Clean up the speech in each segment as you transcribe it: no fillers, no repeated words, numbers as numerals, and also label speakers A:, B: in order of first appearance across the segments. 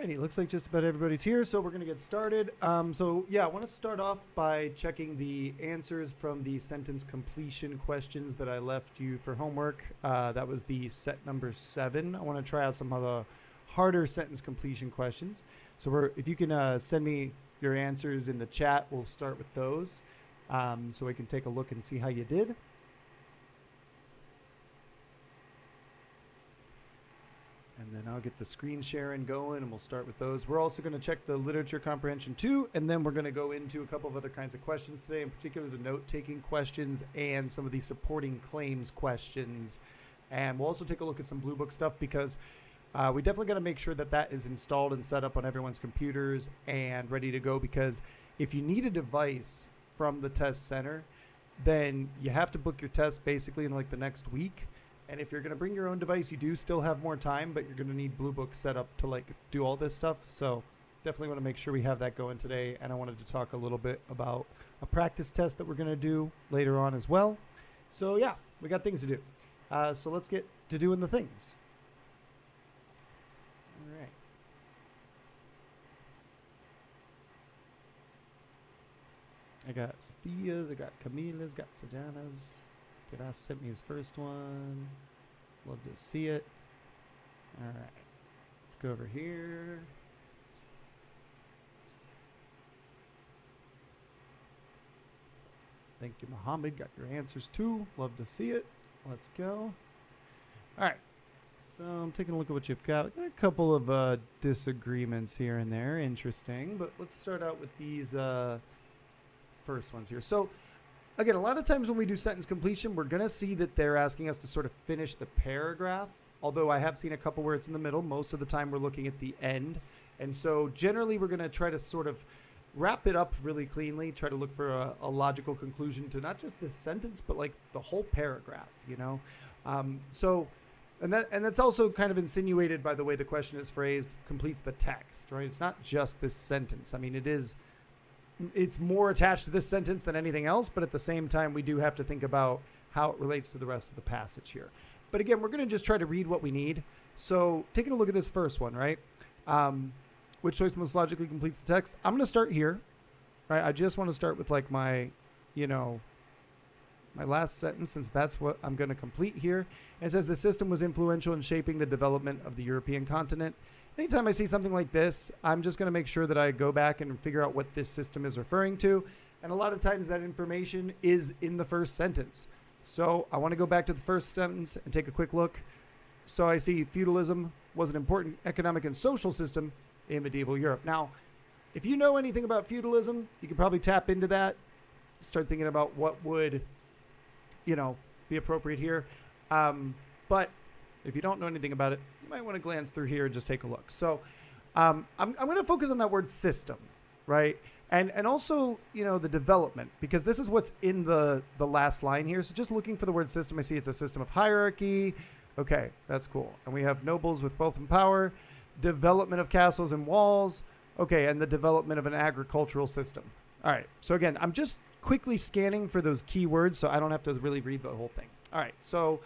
A: Alrighty, looks like just about everybody's here, so we're going to get started. So yeah, I want to start off by checking the answers from the sentence completion questions that I left you for homework. That was the set number 7. I want to try out some of the harder sentence completion questions. So if you can send me your answers in the chat, we'll start with those, so we can take a look and see how you did. And then I'll get the screen sharing going, and we'll start with those. We're also going to check the literature comprehension too, and then we're going to go into a couple of other kinds of questions today, in particular the note-taking questions and some of the supporting claims questions. And we'll also take a look at some Blue Book stuff, because we definitely got to make sure that that is installed and set up on everyone's computers and ready to go, because if you need a device from the test center, then you have to book your test basically in like the next week. And if you're going to bring your own device, you do still have more time, but you're going to need Blue Book set up to like do all this stuff. So definitely want to make sure we have that going today. And I wanted to talk a little bit about a practice test that we're going to do later on as well. So yeah, we got things to do. So let's get to doing the things. All right. I got Sophia's, I got Camila's, got Sajana's. Firas sent me his first one. Love to see it. All right. Let's go over here. Thank you, Mohammed. Got your answers too. Love to see it. Let's go. All right. So I'm taking a look at what you've got. Got a couple of disagreements here and there. Interesting. But let's start out with these first ones here. So again, a lot of times when we do sentence completion, we're going to see that they're asking us to sort of finish the paragraph. Although I have seen a couple where it's in the middle. Most of the time we're looking at the end. And so generally we're going to try to sort of wrap it up really cleanly, try to look for a logical conclusion to not just this sentence, but like the whole paragraph, you know? And that's also kind of insinuated by the way the question is phrased, completes the text, right? It's not just this sentence. I mean, it's more attached to this sentence than anything else, but at the same time, we do have to think about how it relates to the rest of the passage here. But again, we're going to just try to read what we need. So taking a look at this first one, right? Which choice most logically completes the text? I'm going to start here, right? I just want to start with like my last sentence, since that's what I'm going to complete here. And it says the system was influential in shaping the development of the European continent. Anytime I see something like this, I'm just going to make sure that I go back and figure out what this system is referring to. And a lot of times that information is in the first sentence. So I want to go back to the first sentence and take a quick look. So I see feudalism was an important economic and social system in medieval Europe. Now, if you know anything about feudalism, you could probably tap into that, start thinking about what would, be appropriate here. But if you don't know anything about it, you might want to glance through here and just take a look. So I'm going to focus on that word system, right? And also, the development, because this is what's in the last line here. So just looking for the word system, I see it's a system of hierarchy. Okay, that's cool. And we have nobles with wealth and power, development of castles and walls. Okay, and the development of an agricultural system. All right, so again, I'm just quickly scanning for those keywords so I don't have to really read the whole thing. All right, so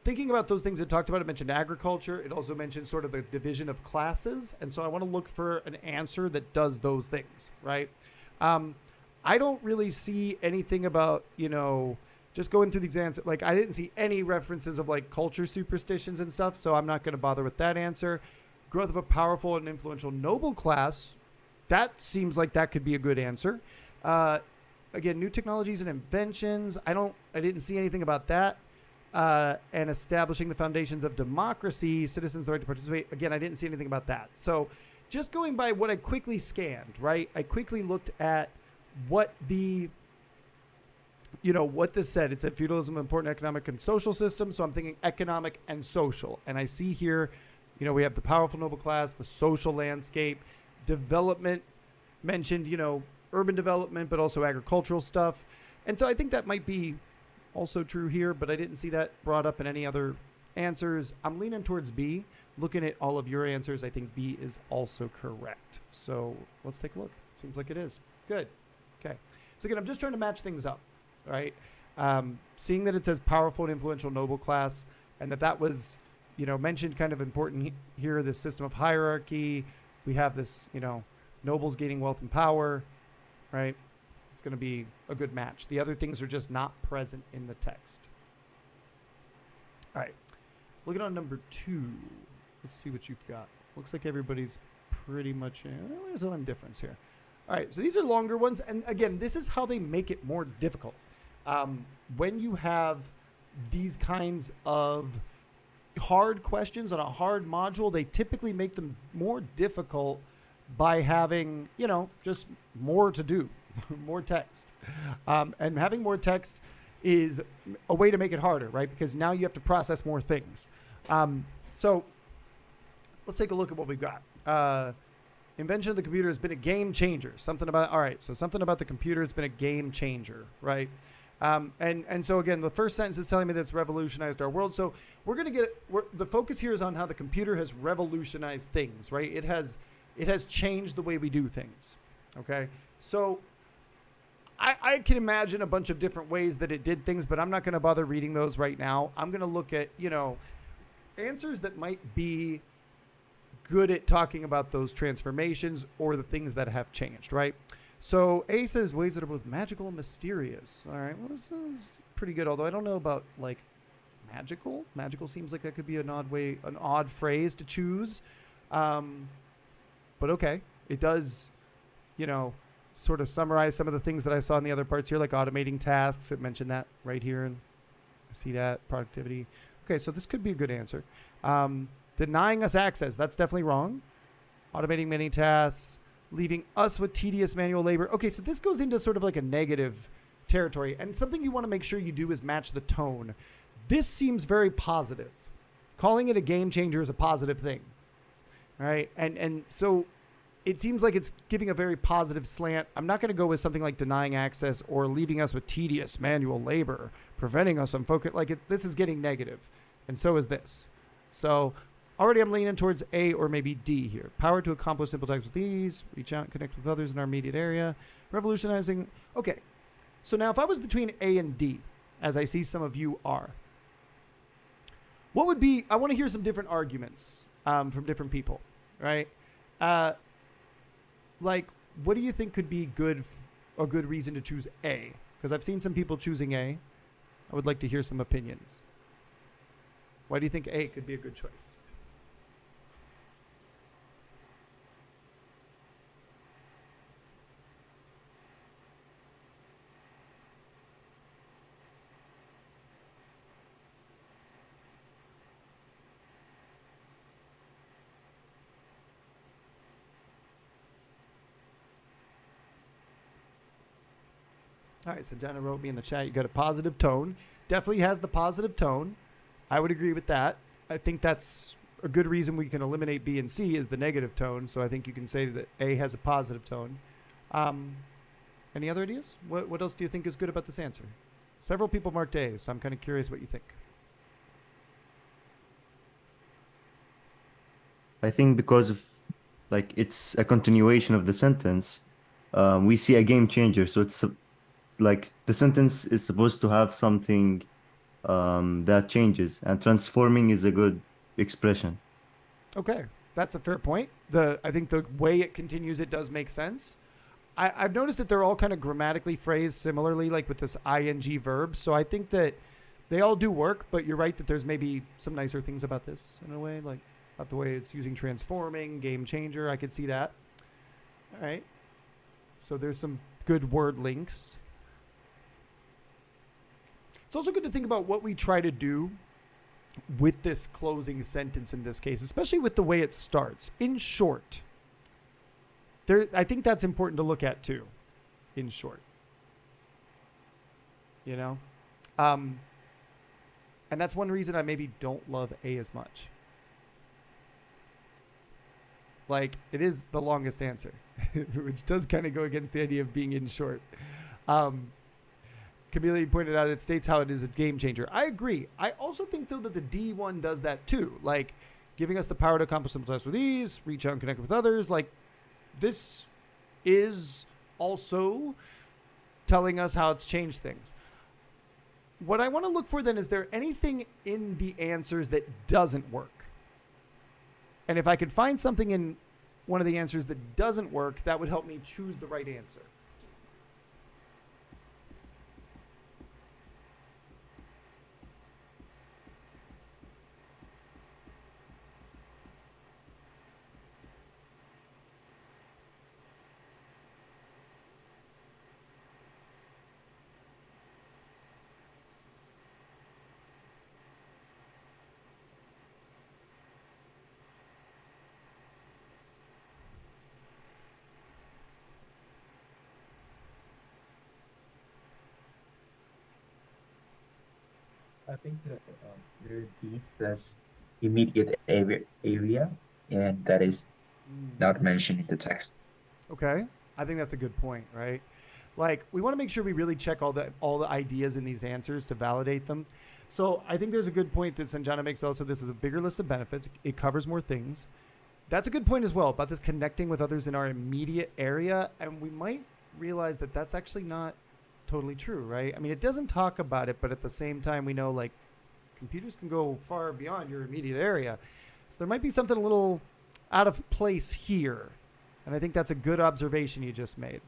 A: thinking about those things it talked about, it mentioned agriculture. It also mentioned sort of the division of classes. And so I want to look for an answer that does those things, right? I don't really see anything about, just going through the exams. Like I didn't see any references of like culture superstitions and stuff. So I'm not going to bother with that answer. Growth of a powerful and influential noble class. That seems like that could be a good answer. Again, new technologies and inventions. I didn't see anything about that. And establishing the foundations of democracy, citizens the right to participate. Again, I didn't see anything about that. So just going by what I quickly scanned, right? I quickly looked at what what this said. It said feudalism, important economic and social system. So I'm thinking economic and social. And I see here, we have the powerful noble class, the social landscape, development mentioned, urban development, but also agricultural stuff. And so I think that might be also true here, but I didn't see that brought up in any other answers. I'm leaning towards B. Looking at all of your answers, I think B is also correct. So let's take a look. Seems like it is. Good. Okay. So again, I'm just trying to match things up, right? Seeing that it says powerful and influential noble class, and that was mentioned kind of important here, this system of hierarchy. We have this, nobles gaining wealth and power, right? It's going to be a good match. The other things are just not present in the text. All right. Looking on number 2. Let's see what you've got. Looks like everybody's pretty much well, there's one difference here. All right. So these are longer ones. And again, this is how they make it more difficult. When you have these kinds of hard questions on a hard module, they typically make them more difficult by having, just more to do, more text. And having more text is a way to make it harder, right? Because now you have to process more things. So let's take a look at what we've got. Invention of the computer has been a game changer. Something about the computer has been a game changer, right? And so again, the first sentence is telling me that it's revolutionized our world. So we're going to the focus here is on how the computer has revolutionized things, right? It has changed the way we do things. Okay. So I can imagine a bunch of different ways that it did things, but I'm not going to bother reading those right now. I'm going to look at, answers that might be good at talking about those transformations or the things that have changed, right? So A says ways that are both magical and mysterious. All right, well, this is pretty good, although I don't know about, like, magical. Magical seems like that could be an odd phrase to choose. But okay, it does, sort of summarize some of the things that I saw in the other parts here, like automating tasks. It mentioned that right here, and I see that. Productivity. Okay, so this could be a good answer. Denying us access. That's definitely wrong. Automating many tasks. Leaving us with tedious manual labor. Okay, so this goes into sort of like a negative territory. And something you want to make sure you do is match the tone. This seems very positive. Calling it a game changer is a positive thing. All right, and so it seems like it's giving a very positive slant. I'm not going to go with something like denying access or leaving us with tedious manual labor, preventing us from focus. This is getting negative, and so is this. So already I'm leaning towards A or maybe D here. Power to accomplish simple tasks with ease, reach out and connect with others in our immediate area, revolutionizing. Okay, so now if I was between A and D, as I see some of you are, what would be, I want to hear some different arguments from different people, right? What do you think could be a good reason to choose A? Because I've seen some people choosing A. I would like to hear some opinions. Why do you think A could be a good choice? All right, so Dana wrote me in the chat, you got a positive tone. Definitely has the positive tone. I would agree with that. I think that's a good reason we can eliminate B and C is the negative tone. So I think you can say that A has a positive tone. Any other ideas? What else do you think is good about this answer? Several people marked A, so I'm kind of curious what you think.
B: I think because of, it's a continuation of the sentence, we see a game changer. So it's like the sentence is supposed to have something that changes, and transforming is a good expression.
A: Okay, that's a fair point. I think the way it continues, it does make sense. I've noticed that they're all kind of grammatically phrased similarly, like with this ing verb. So I think that they all do work, but you're right that there's maybe some nicer things about this in a way, like about the way it's using transforming, game changer. I could see that. All right. So there's some good word links. It's also good to think about what we try to do with this closing sentence in this case, especially with the way it starts. In short, I think that's important to look at too. In short, and that's one reason I maybe don't love A as much. Like, it is the longest answer, which does kind of go against the idea of being in short. Camille pointed out it states how it is a game changer. I agree. I also think, though, that the D one does that too. Like, giving us the power to accomplish simple tasks with ease, reach out and connect with others. Like, this is also telling us how it's changed things. what I want to look for then, is there anything in the answers that doesn't work? And if I could find something in one of the answers that doesn't work, that would help me choose the right answer.
C: I think that there D says immediate area, and that is not mentioned in the text.
A: Okay. I think that's a good point, right? Like, we want to make sure we really check all the ideas in these answers to validate them. So I think there's a good point that Sanjana makes also. This is a bigger list of benefits. It covers more things. That's a good point as well about this connecting with others in our immediate area. And we might realize that that's actually not totally true, right? I mean, it doesn't talk about it, but at the same time, we know like computers can go far beyond your immediate area. So there might be something a little out of place here. And I think that's a good observation you just made.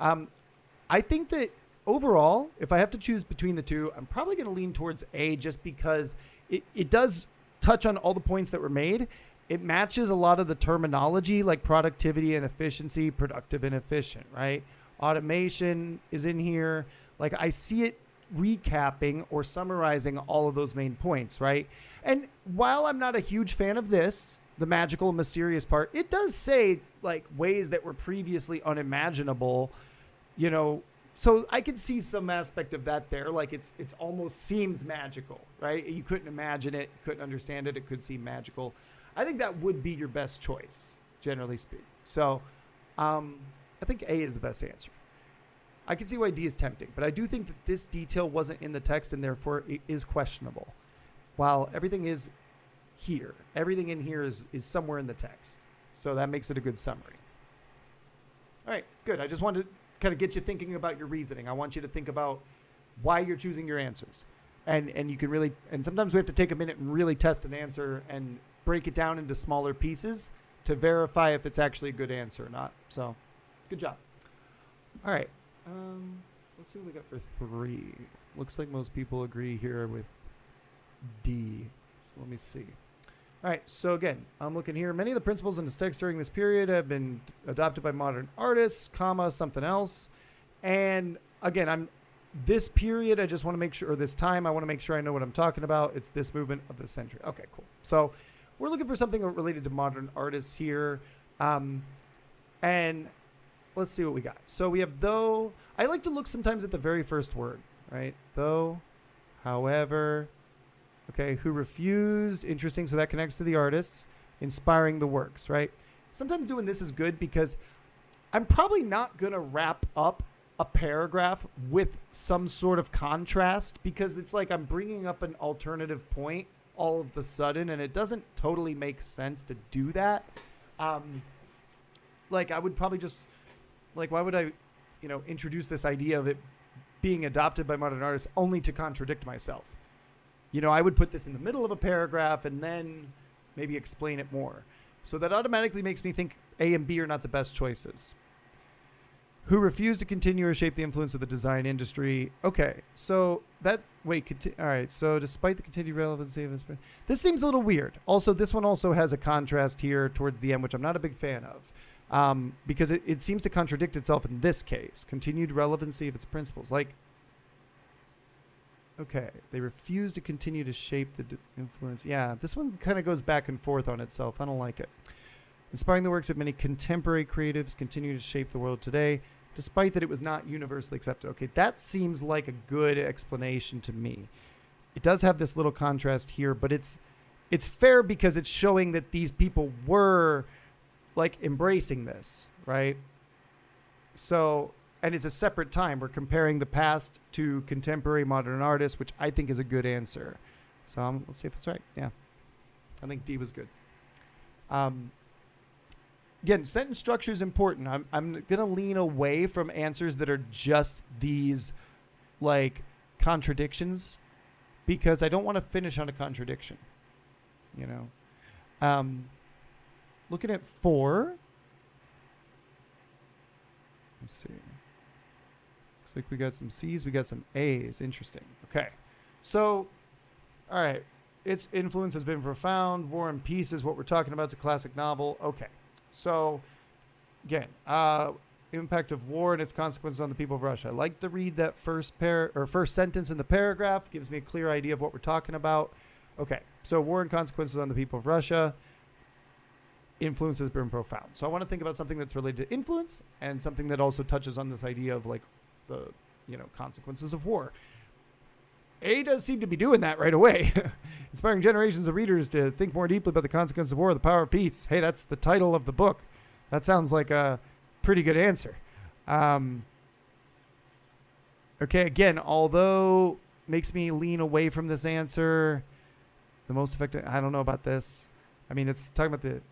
A: I think that overall, if I have to choose between the two, I'm probably going to lean towards A, just because it does touch on all the points that were made. It matches a lot of the terminology, like productivity and efficiency, productive and efficient, right? Automation is in here. Like, I see it recapping or summarizing all of those main points, right? And while I'm not a huge fan of this, the magical and mysterious part, it does say like ways that were previously unimaginable, you know. So I could see some aspect of that there. Like, it's almost seems magical, right? You couldn't imagine it, couldn't understand it. It could seem magical. I think that would be your best choice, generally speaking. So I think A is the best answer. I can see why D is tempting, but I do think that this detail wasn't in the text and therefore it is questionable. While everything is here, everything in here is somewhere in the text. So that makes it a good summary. All right, good. I just wanted to kind of get you thinking about your reasoning. I want you to think about why you're choosing your answers. And you can really, and sometimes we have to take a minute and really test an answer and break it down into smaller pieces to verify if it's actually a good answer or not. So good job. All right. Let's see what we got for 3. Looks like most people agree here with D. So let me see. All right, so again, I'm looking here. Many of the principles in this text during this period have been adopted by modern artists, comma, something else. And again, this period, I just want to make sure, or this time, I want to make sure I know what I'm talking about. It's this movement of the century. Okay, cool. So we're looking for something related to modern artists here. And let's see what we got. So we have though. I like to look sometimes at the very first word, right? Though, however. Okay, who refused. Interesting. So that connects to the artists. Inspiring the works, right? Sometimes doing this is good because I'm probably not going to wrap up a paragraph with some sort of contrast, because it's like I'm bringing up an alternative point all of the sudden, and it doesn't totally make sense to do that. Like, I would probably just, like, why would I, introduce this idea of it being adopted by modern artists only to contradict myself? I would put this in the middle of a paragraph and then maybe explain it more. So that automatically makes me think A and B are not the best choices. Who refused to continue or shape the influence of the design industry. Okay, so that, all right, so despite the continued relevancy of this seems a little weird. Also, this one also has a contrast here towards the end, which I'm not a big fan of, because it seems to contradict itself in this case. Continued relevancy of its principles. Like, okay, they refuse to continue to shape the influence. Yeah, this one kind of goes back and forth on itself. I don't like it. Inspiring the works of many contemporary creatives, continue to shape the world today, despite that it was not universally accepted. Okay, that seems like a good explanation to me. It does have this little contrast here, but it's fair because it's showing that these people were like embracing this, right? So, and it's a separate time. We're comparing the past to contemporary modern artists, which I think is a good answer. So let's see if it's right. Yeah, I think D was good. Again, sentence structure is important. I'm going to lean away from answers that are just these, like, contradictions because I don't want to finish on a contradiction. You know, looking at 4. Let's see. Looks like we got some C's, we got some A's. Interesting. Okay. So, all right. Its influence has been profound. War and Peace is what we're talking about. It's a classic novel. Okay. So, again, impact of war and its consequences on the people of Russia. I like to read that first sentence in the paragraph. Gives me a clear idea of what we're talking about. Okay. So, war and consequences on the people of Russia. Influence has been profound. So I want to think about something that's related to influence and something that also touches on this idea of like the, consequences of war. A does seem to be doing that right away. Inspiring generations of readers to think more deeply about the consequences of war, the power of peace. Hey, that's the title of the book. That sounds like a pretty good answer. Okay, again, although makes me lean away from this answer, the most effective, I don't know about this. I mean, it's talking about the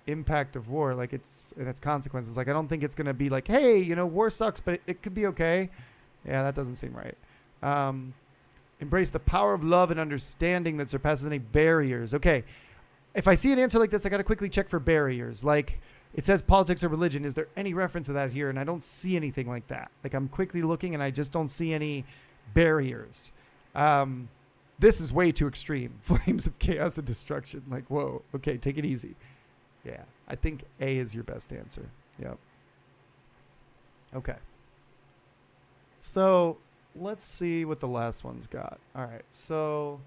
A: impact of war, like its consequences. Like, I don't think it's going to be like, hey, war sucks, but it could be okay. Yeah, that doesn't seem right. Embrace the power of love and understanding that surpasses any barriers. Okay, if I see an answer like this, I got to quickly check for barriers. Like, it says politics or religion. Is there any reference to that here? And I don't see anything like that. Like, I'm quickly looking and I just don't see any barriers. This is way too extreme. Flames of chaos and destruction. Like, whoa. Okay, take it easy. Yeah, I think A is your best answer. Yep. Okay. So let's see what the last one's got. All right. So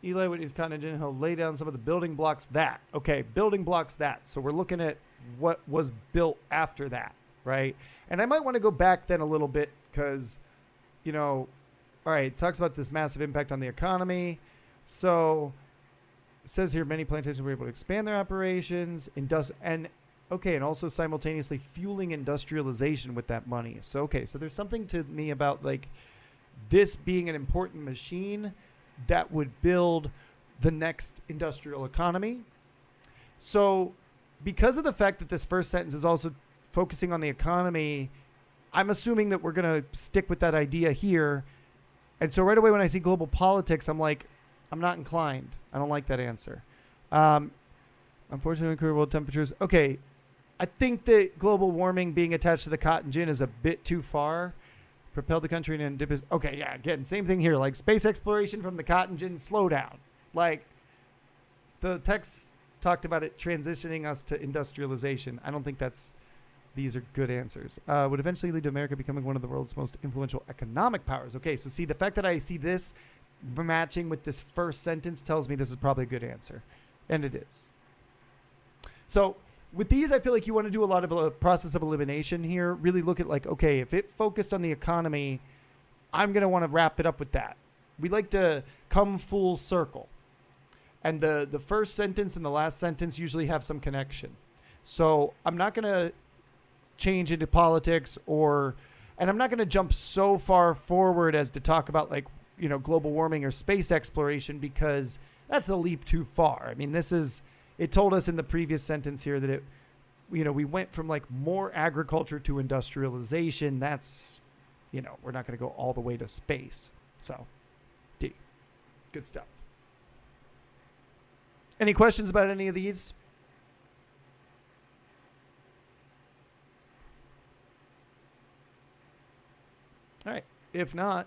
A: Eli, when he's contingent, he'll lay down some of the building blocks that. Okay, building blocks that. So we're looking at what was built after that, right? And I might want to go back then a little bit because, all right, it talks about this massive impact on the economy. So it says here many plantations were able to expand their operations, and also simultaneously fueling industrialization with that money. So there's something to me about like this being an important machine that would build the next industrial economy. So because of the fact that this first sentence is also focusing on the economy, I'm assuming that we're going to stick with that idea here. And so right away when I see global politics, I'm like, I'm not inclined. I don't like that answer. Unfortunately, current world temperatures. Okay, I think that global warming being attached to the cotton gin is a bit too far. Propel the country and dip his. Okay, yeah, again, same thing here. Like space exploration from the cotton gin, slow down. Like the text talked about it transitioning us to industrialization. I don't think these are good answers. Would eventually lead to America becoming one of the world's most influential economic powers. Okay, so see, the fact that I see this matching with this first sentence tells me this is probably a good answer. And it is. So with these, I feel like you want to do a lot of a process of elimination here. Really look at like, okay, if it focused on the economy, I'm going to want to wrap it up with that. We like to come full circle. And the first sentence and the last sentence usually have some connection. So I'm not going to change into politics and I'm not going to jump so far forward as to talk about like, global warming or space exploration because that's a leap too far. I mean, it told us in the previous sentence here that we went from like more agriculture to industrialization. That's, we're not going to go all the way to space. So D, good stuff. Any questions about any of these? All right. If not,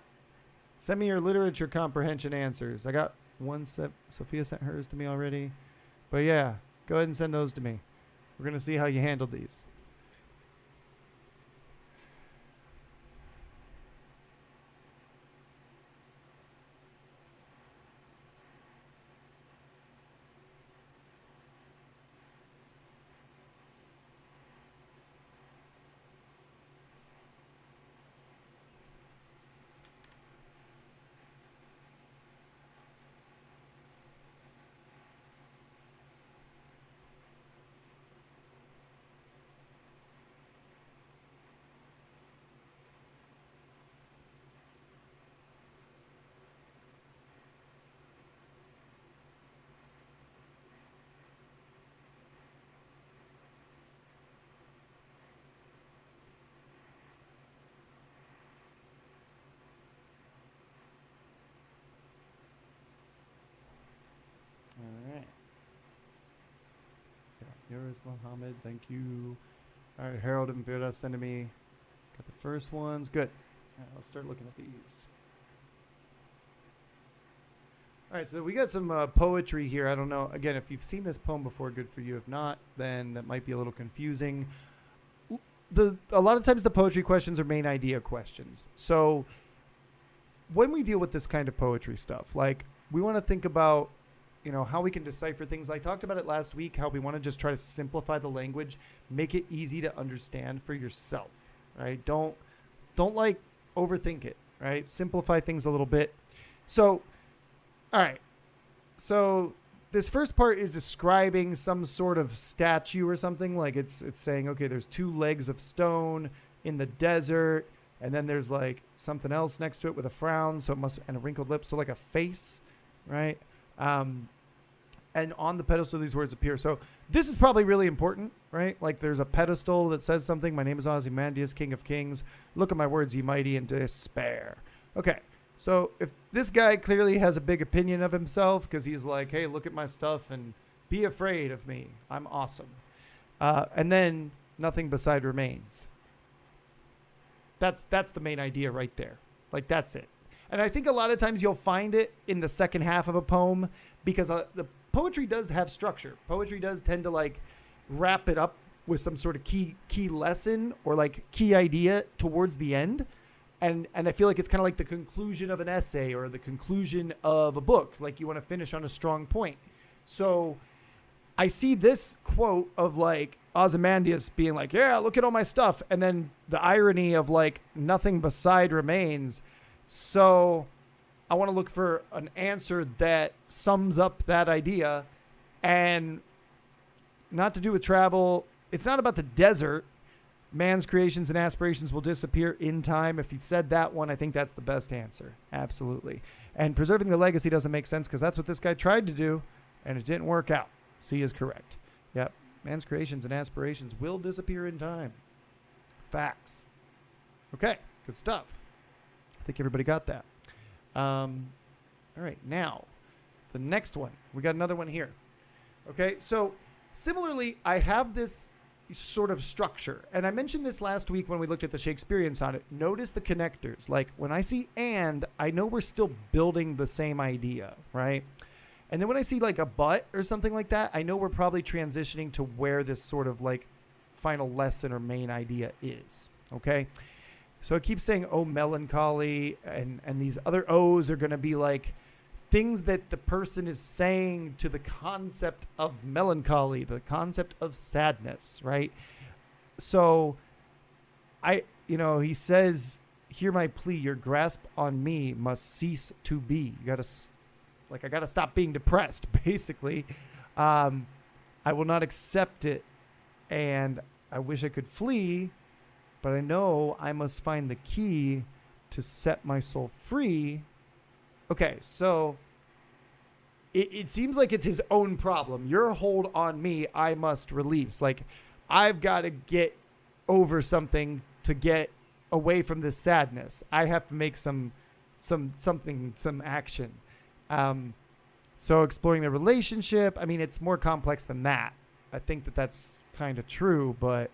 A: send me your literature comprehension answers. I got one set. Sophia sent hers to me already. But yeah, go ahead and send those to me. We're going to see how you handled these. Yours, Mohammed. Thank you. All right, Harold and Vera sending me. Got the first ones. Good. All right, let's start looking at these. All right, so we got some poetry here. I don't know. Again, if you've seen this poem before, good for you. If not, then that might be a little confusing. A lot of times the poetry questions are main idea questions. So when we deal with this kind of poetry stuff, like we want to think about, you know, how we can decipher things. I talked about it last week, how we want to just try to simplify the language, make it easy to understand for yourself, right? Don't like overthink it, right? Simplify things a little bit. So, all right. So this first part is describing some sort of statue or something. Like it's saying, okay, there's 2 legs of stone in the desert, and then there's like something else next to it with a frown, so it must, and a wrinkled lip, so like a face, right? And on the pedestal these words appear. So this is probably really important, right? Like there's a pedestal that says something. My name is Ozymandias, King of Kings. Look at my words, ye mighty, in despair. Okay. So if this guy clearly has a big opinion of himself because he's like, hey, look at my stuff and be afraid of me. I'm awesome. And then nothing beside remains. That's the main idea right there. Like that's it. And I think a lot of times you'll find it in the second half of a poem because the poetry does have structure. Poetry does tend to like wrap it up with some sort of key lesson or like key idea towards the end. And I feel like it's kind of like the conclusion of an essay or the conclusion of a book. Like you want to finish on a strong point. So I see this quote of like Ozymandias being like, yeah, look at all my stuff. And then the irony of like nothing beside remains. So I want to look for an answer that sums up that idea, and not to do with travel. It's not about the desert. Man's creations and aspirations will disappear in time. If he said that one, I think that's the best answer. Absolutely. And preserving the legacy doesn't make sense because that's what this guy tried to do, and it didn't work out. C is correct. Yep. Man's creations and aspirations will disappear in time. Facts. Okay. Good stuff. I think everybody got that. All right. Now, the next one. We got another one here. Okay. So, similarly, I have this sort of structure. And I mentioned this last week when we looked at the Shakespearean sonnet. Notice the connectors. Like when I see and, I know we're still building the same idea, right? And then when I see like a but or something like that, I know we're probably transitioning to where this sort of like final lesson or main idea is. Okay. So it keeps saying, oh, melancholy. And these other O's are going to be like things that the person is saying to the concept of melancholy, the concept of sadness, right? So he says, hear my plea, your grasp on me must cease to be. I got to stop being depressed, basically. I will not accept it, and I wish I could flee, but I know I must find the key to set my soul free. Okay, so it seems like it's his own problem. Your hold on me, I must release. Like, I've got to get over something to get away from this sadness. I have to make some action. So exploring the relationship, I mean, it's more complex than that. I think that's kind of true, but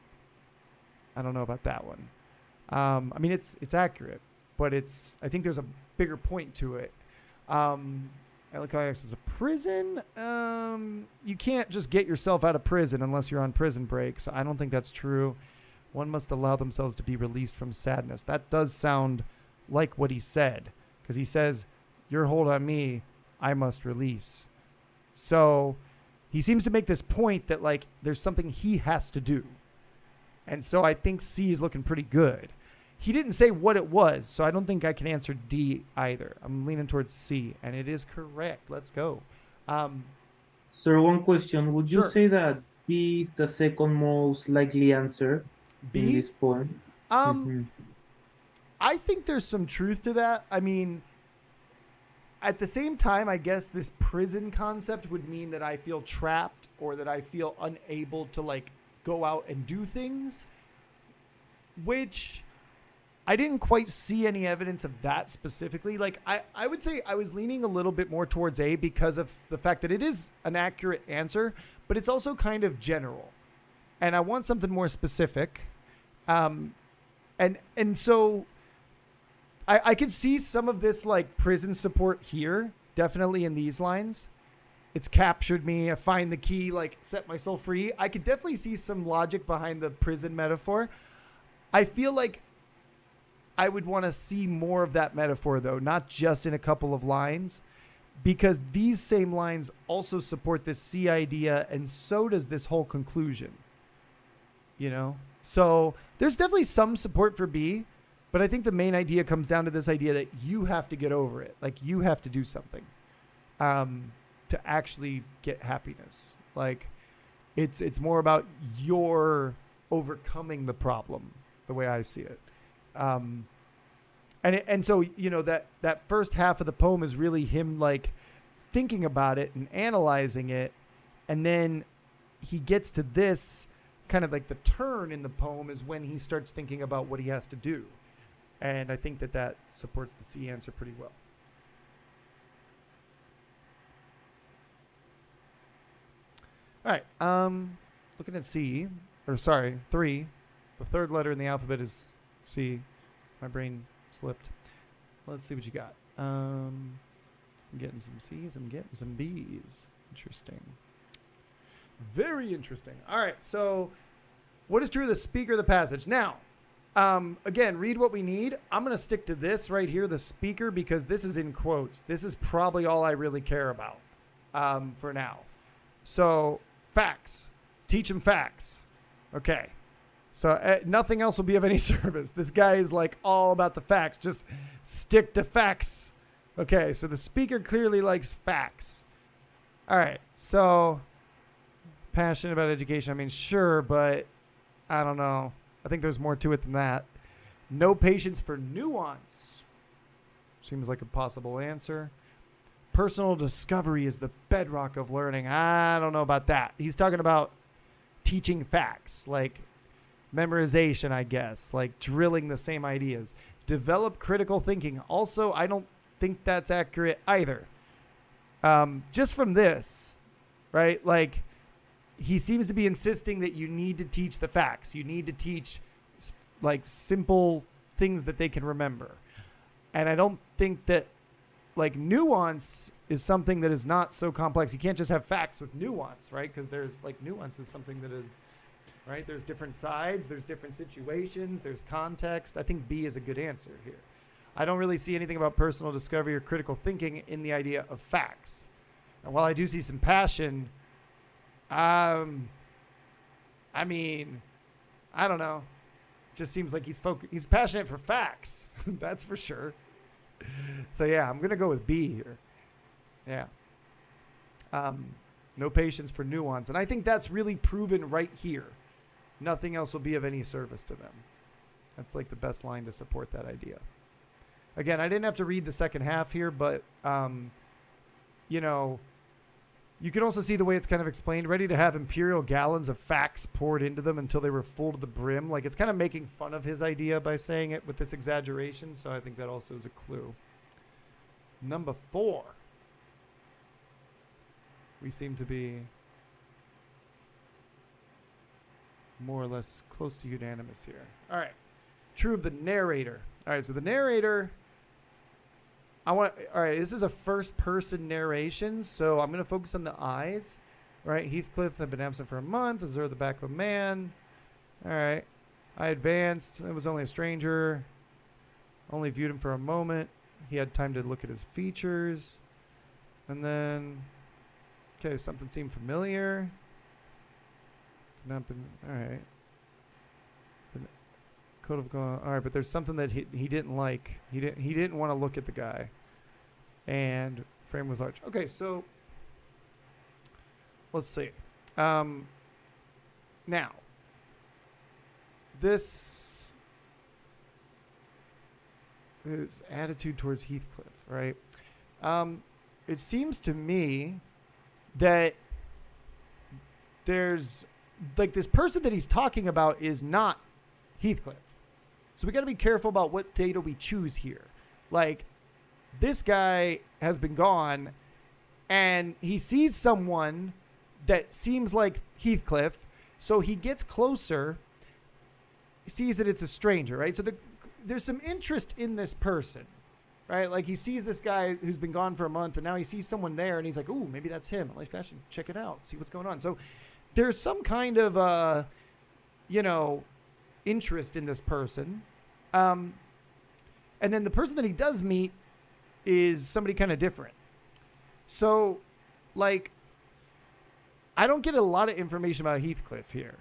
A: I don't know about that one. I mean, it's accurate, but I think there's a bigger point to it. LKX is a prison. You can't just get yourself out of prison unless you're on prison break. So I don't think that's true. One must allow themselves to be released from sadness. That does sound like what he said, because he says, your hold on me, I must release. So he seems to make this point that like there's something he has to do. And so I think C is looking pretty good. He didn't say what it was, so I don't think I can answer D either. I'm leaning towards C, and it is correct. Let's go.
D: Sir, one question. Would you
A: Sure.
D: say that B is the second most likely answer in
A: B?
D: this poem?
A: I think there's some truth to that. I mean, at the same time, I guess this prison concept would mean that I feel trapped or that I feel unable to like go out and do things, which I didn't quite see any evidence of that specifically. Like I would say I was leaning a little bit more towards A because of the fact that it is an accurate answer, but it's also kind of general. And I want something more specific. And so I could see some of this like prison support here, definitely in these lines. It's captured me. I find the key, like set my soul free. I could definitely see some logic behind the prison metaphor. I feel like I would want to see more of that metaphor, though, not just in a couple of lines, because these same lines also support this C idea, and so does this whole conclusion. You know? So there's definitely some support for B, but I think the main idea comes down to this idea that you have to get over it. Like, you have to do something to actually get happiness. Like, it's more about your overcoming the problem, the way I see it. And so, you know, that first half of the poem is really him like thinking about it and analyzing it. And then he gets to this kind of like the turn in the poem is when he starts thinking about what he has to do. And I think that supports the C answer pretty well. All right. Looking at C, or sorry, 3. The third letter in the alphabet is C. My brain slipped. Let's see what you got. I'm getting some C's. I'm getting some B's. Interesting. Very interesting. All right. So what is true of the speaker of the passage? Now, again, read what we need. I'm going to stick to this right here, the speaker, because this is in quotes. This is probably all I really care about for now. So facts. Teach them facts. Okay. So nothing else will be of any service. This guy is like all about the facts. Just stick to facts. Okay, so the speaker clearly likes facts. All right, so passionate about education. I mean, sure, but I don't know. I think there's more to it than that. No patience for nuance. Seems like a possible answer. Personal discovery is the bedrock of learning. I don't know about that. He's talking about teaching facts, like memorization, I guess, like drilling the same ideas. Develop critical thinking. Also, I don't think that's accurate either. Just from this, right? Like, he seems to be insisting that you need to teach the facts. You need to teach like simple things that they can remember. And I don't think that like nuance is something that is not so complex. You can't just have facts with nuance, right? Because there's like nuance is something that is, right? There's different sides, there's different situations, there's context. I think B is a good answer here. I don't really see anything about personal discovery or critical thinking in the idea of facts. And while I do see some passion, I mean, I don't know. It just seems like he's passionate for facts. That's for sure. So yeah, I'm going to go with B here. Yeah. No patience for nuance. And I think that's really proven right here. Nothing else will be of any service to them. That's like the best line to support that idea. Again, I didn't have to read the second half here, but, you know, you can also see the way it's kind of explained. Ready to have imperial gallons of facts poured into them until they were full to the brim. Like, it's kind of making fun of his idea by saying it with this exaggeration. So I think that also is a clue. Number 4. We seem to be more or less close to unanimous here. All right. True of the narrator. All right. So the narrator, all right, this is a first person narration. So I'm going to focus on the eyes, right? Heathcliff had been absent for a month. Observed the back of a man. All right. I advanced. It was only a stranger. Only viewed him for a moment. He had time to look at his features. And then, okay, something seemed familiar. Not been, all right. Could have gone. All right, but there's something that he didn't like. He didn't want to look at the guy. And frame was large. Okay, so let's see. Now, this is attitude towards Heathcliff, right? It seems to me that there's like this person that he's talking about is not Heathcliff. So we got to be careful about what data we choose here. Like, this guy has been gone, and he sees someone that seems like Heathcliff, so he gets closer, sees that it's a stranger, right? So there's some interest in this person, right? Like, he sees this guy who's been gone for a month, and now he sees someone there, and he's like, ooh, maybe that's him. Like, I should check it out, see what's going on. So there's some kind of, interest in this person. And then the person that he does meet is somebody kind of different. So, like, I don't get a lot of information about Heathcliff here.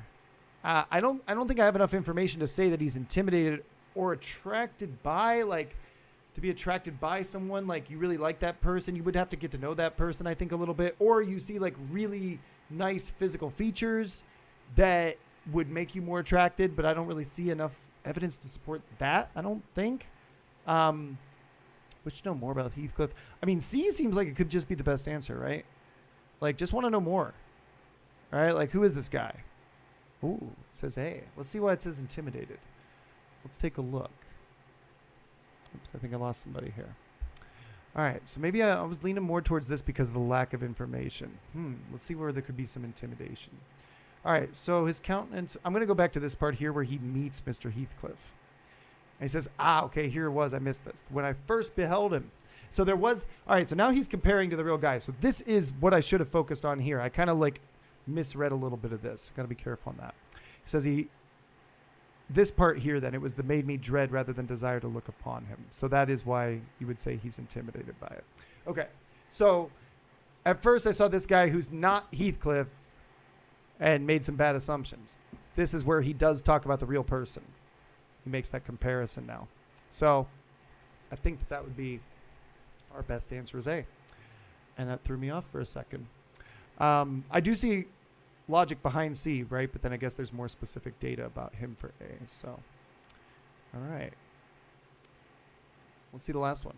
A: I don't think I have enough information to say that he's intimidated or attracted by, like, to be attracted by someone. Like, you really like that person. You would have to get to know that person, I think, a little bit. Or you see, like, really nice physical features that would make you more attracted, but I don't really see enough evidence to support that, I don't think. Which know more about Heathcliff. I mean, C seems like it could just be the best answer, right? Like, just want to know more. All right, like, who is this guy? Ooh, it says A. Let's see why it says intimidated. Let's take a look. Oops, I think I lost somebody here. All right, so maybe I was leaning more towards this because of the lack of information. Let's see where there could be some intimidation. All right, so his countenance, I'm going to go back to this part here where he meets Mr. Heathcliff. And he says, okay, here it was. I missed this. When I first beheld him. So there was, all right, so now he's comparing to the real guy. So this is what I should have focused on here. I kind of like misread a little bit of this. Got to be careful on that. He says this part here then, it was the made me dread rather than desire to look upon him. So that is why you would say he's intimidated by it. Okay, so at first I saw this guy who's not Heathcliff and made some bad assumptions. This is where he does talk about the real person. He makes that comparison now. So I think that would be our best answer is A. And that threw me off for a second. I do see logic behind C, right? But then I guess there's more specific data about him for A. So, all right. Let's see the last one.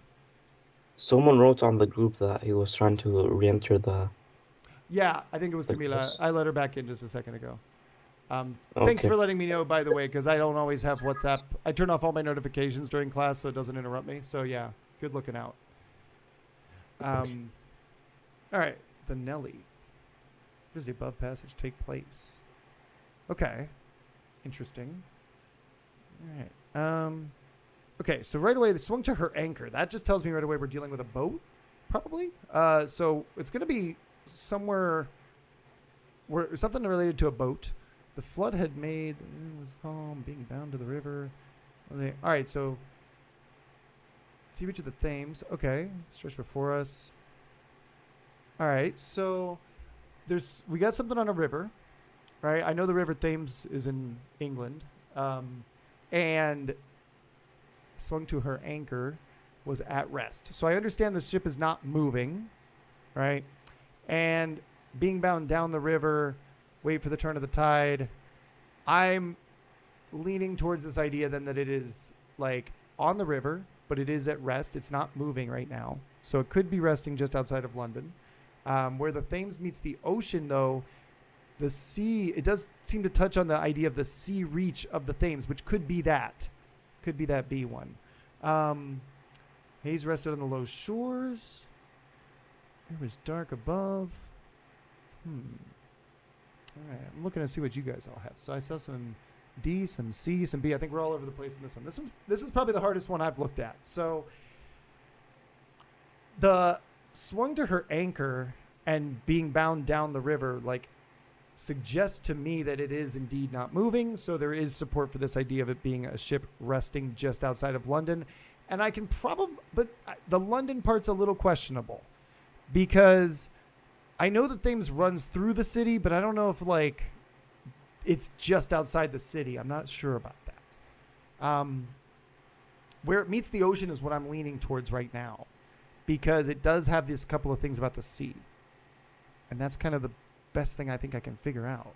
E: Someone wrote on the group that he was trying to re-enter the...
A: Yeah, I think it was Camila.
E: Yes.
A: I let her back in just a second ago. Thanks for letting me know, by the way, because I don't always have WhatsApp. I turn off all my notifications during class so it doesn't interrupt me. So, yeah, good looking out. All right, the Nelly. Where does the above passage take place? Okay, interesting. All right. Okay, so right away, they swung to her anchor. That just tells me right away we're dealing with a boat, probably. So it's going to be somewhere where something related to a boat. The flood had made, it was calm, being bound to the river. All right, so sea reach of the Thames. Okay, stretched before us. All right, so we got something on a river, right? I know the River Thames is in England, and swung to her anchor, was at rest. So I understand the ship is not moving, right? And being bound down the river, wait for the turn of the tide. I'm leaning towards this idea then that it is like on the river, but it is at rest. It's not moving right now. So it could be resting just outside of London. Where the Thames meets the ocean, though, the sea, it does seem to touch on the idea of the sea reach of the Thames, which could be that. Could be that B one. Haze rested on the low shores. It was dark above. All right, I'm looking to see what you guys all have. So I saw some D, some C, some B. I think we're all over the place in this one. This is probably the hardest one I've looked at. So the swung to her anchor and being bound down the river, like, suggests to me that it is indeed not moving. So there is support for this idea of it being a ship resting just outside of London. And I can probably, but the London part's a little questionable because I know that Thames runs through the city, but I don't know if like it's just outside the city. I'm not sure about that. Where it meets the ocean is what I'm leaning towards right now, because it does have this couple of things about the sea. And that's kind of the best thing I think I can figure out.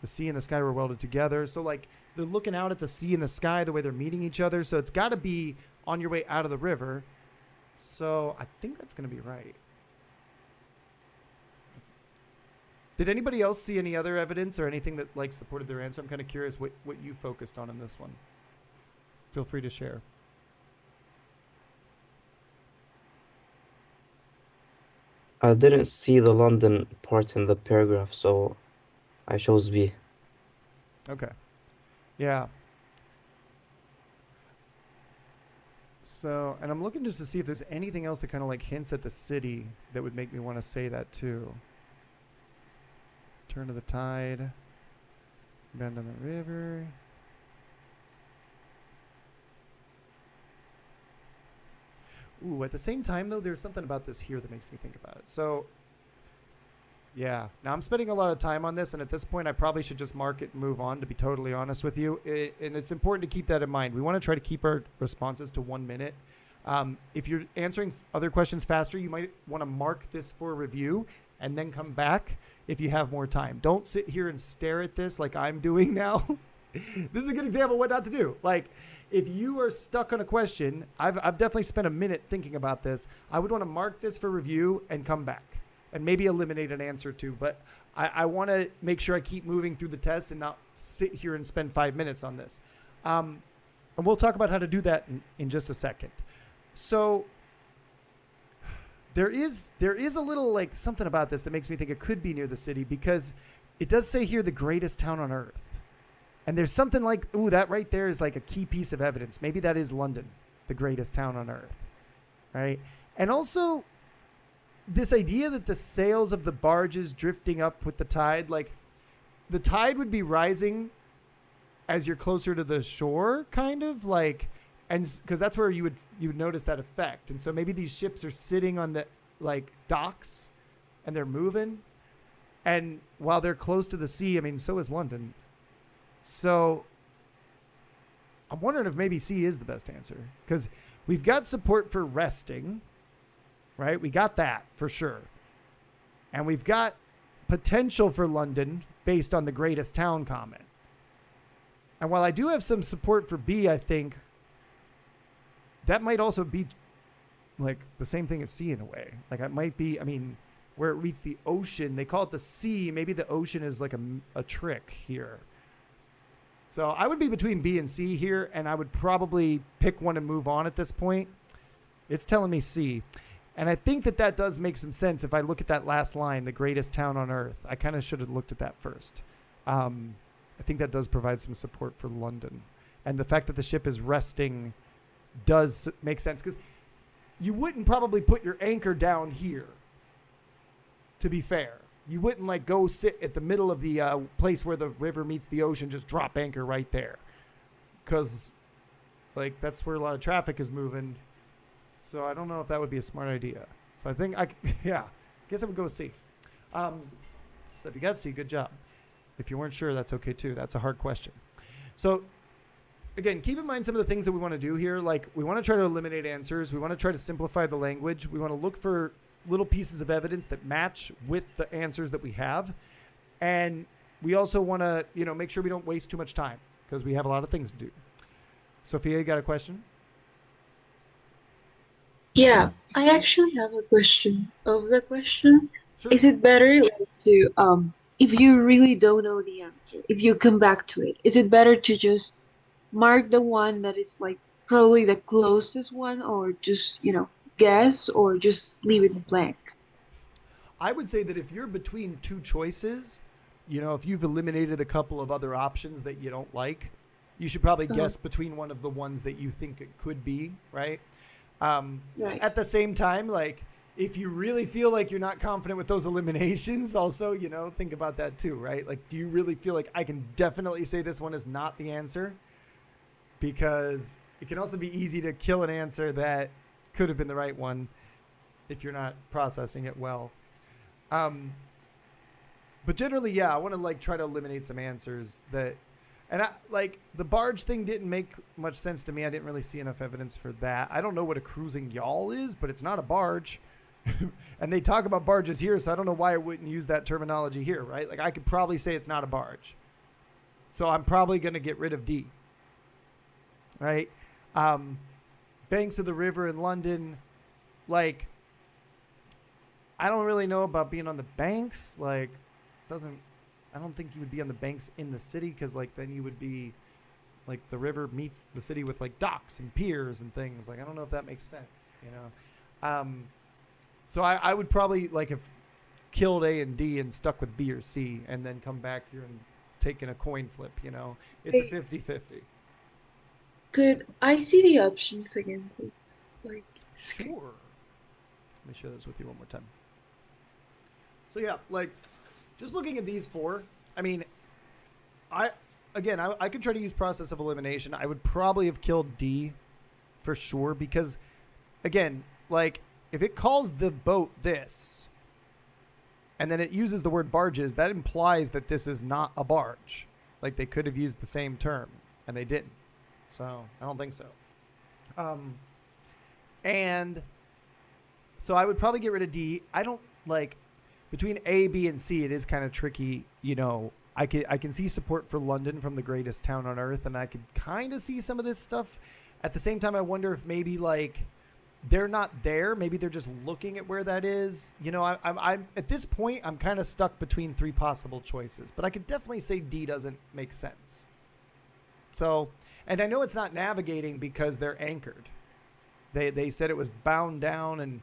A: The sea and the sky were welded together. So like they're looking out at the sea and the sky, the way they're meeting each other. So it's got to be on your way out of the river. So I think that's going to be right. Did anybody else see any other evidence or anything that like supported their answer? I'm kind of curious what you focused on in this one. Feel free to share.
E: I didn't see the London part in the paragraph, so I chose B.
A: Okay. Yeah. So, and I'm looking just to see if there's anything else that kind of like hints at the city that would make me want to say that too. Turn of the tide. Bend on the river. Ooh, at the same time though, there's something about this here that makes me think about it. So, yeah. Now I'm spending a lot of time on this, and at this point I probably should just mark it and move on, to be totally honest with you. And it's important to keep that in mind. We want to try to keep our responses to 1 minute. If you're answering other questions faster, you might want to mark this for review and then come back if you have more time. Don't sit here and stare at this like I'm doing now. This is a good example of what not to do. Like, if you are stuck on a question, I've definitely spent a minute thinking about this. I would want to mark this for review and come back and maybe eliminate an answer too. But I want to make sure I keep moving through the test and not sit here and spend 5 minutes on this. And we'll talk about how to do that in just a second. So there is a little like something about this that makes me think it could be near the city, because it does say here the greatest town on earth. And there's something like, ooh, that right there is like a key piece of evidence. Maybe that is London, the greatest town on earth, right? And also this idea that the sails of the barges drifting up with the tide, like the tide would be rising as you're closer to the shore, kind of like, and because that's where you would notice that effect. And so maybe these ships are sitting on the like docks and they're moving. And while they're close to the sea, I mean, so is London. So I'm wondering if maybe C is the best answer, because we've got support for resting, right? We got that for sure. And we've got potential for London based on the greatest town comment. And while I do have some support for B, I think that might also be like the same thing as C in a way. Like it might be, I mean, where it meets the ocean, they call it the sea. Maybe the ocean is like a trick here. So I would be between B and C here, and I would probably pick one and move on at this point. It's telling me C. And I think that does make some sense if I look at that last line, the greatest town on earth. I kind of should have looked at that first. I think that does provide some support for London. And the fact that the ship is resting does make sense, because you wouldn't probably put your anchor down here, to be fair. You wouldn't like go sit at the middle of the place where the river meets the ocean, just drop anchor right there, because like that's where a lot of traffic is moving. So I don't know if that would be a smart idea. So I think I guess I would go with C. So if you got C, good job. If you weren't sure, that's okay too. That's a hard question. So again, keep in mind some of the things that we want to do here. Like we want to try to eliminate answers. We want to try to simplify the language. We want to look for little pieces of evidence that match with the answers that we have. And we also want to, make sure we don't waste too much time, because we have a lot of things to do. Sophia, you got a question?
F: Yeah, I actually have a question of the question.
A: Sure.
F: Is it better to, if you really don't know the answer, if you come back to it, is it better to just mark the one that is like probably the closest one, or just, guess, or just leave it blank?
A: I would say that if you're between two choices, if you've eliminated a couple of other options that you don't like, you should probably guess between one of the ones that you think it could be, right?
F: Right.
A: At the same time, like if you really feel like you're not confident with those eliminations, also, think about that too, right? Like, do you really feel like I can definitely say this one is not the answer? Because it can also be easy to kill an answer that could have been the right one if you're not processing it well. But generally, yeah, I want to try to eliminate some answers that, and the barge thing didn't make much sense to me. I didn't really see enough evidence for that. I don't know what a cruising yawl is, but it's not a barge. And they talk about barges here, so I don't know why I wouldn't use that terminology here, right? Like I could probably say it's not a barge. So I'm probably going to get rid of D. Right? Banks of the river in London, I don't really know about being on the banks. I don't think you would be on the banks in the city, because then you would be Like the river meets the city with like docks and piers and things. Like I don't know if that makes sense, you know. So I would probably like have killed A and D and stuck with B or C and then come back here and taken a coin flip, you know. It's a 50-50.
F: Could I see the options again, please? Like,
A: Sure. Let me share this with you one more time. So yeah, like just looking at these four, I mean, I could try to use process of elimination. I would probably have killed D for sure because, again, like if it calls the boat this and then it uses the word barges, that implies that this is not a barge. Like they could have used the same term and they didn't. So I don't think so. And so I would probably get rid of D. I don't like between A, B, and C. It is kind of tricky, you know. I can see support for London from the greatest town on earth, and I could kind of see some of this stuff. At the same time, I wonder if maybe like they're not there. Maybe they're just looking at where that is. You know, I'm at this point, I'm kind of stuck between three possible choices, but I could definitely say D doesn't make sense. So, and I know it's not navigating because they're anchored. They said it was bound down and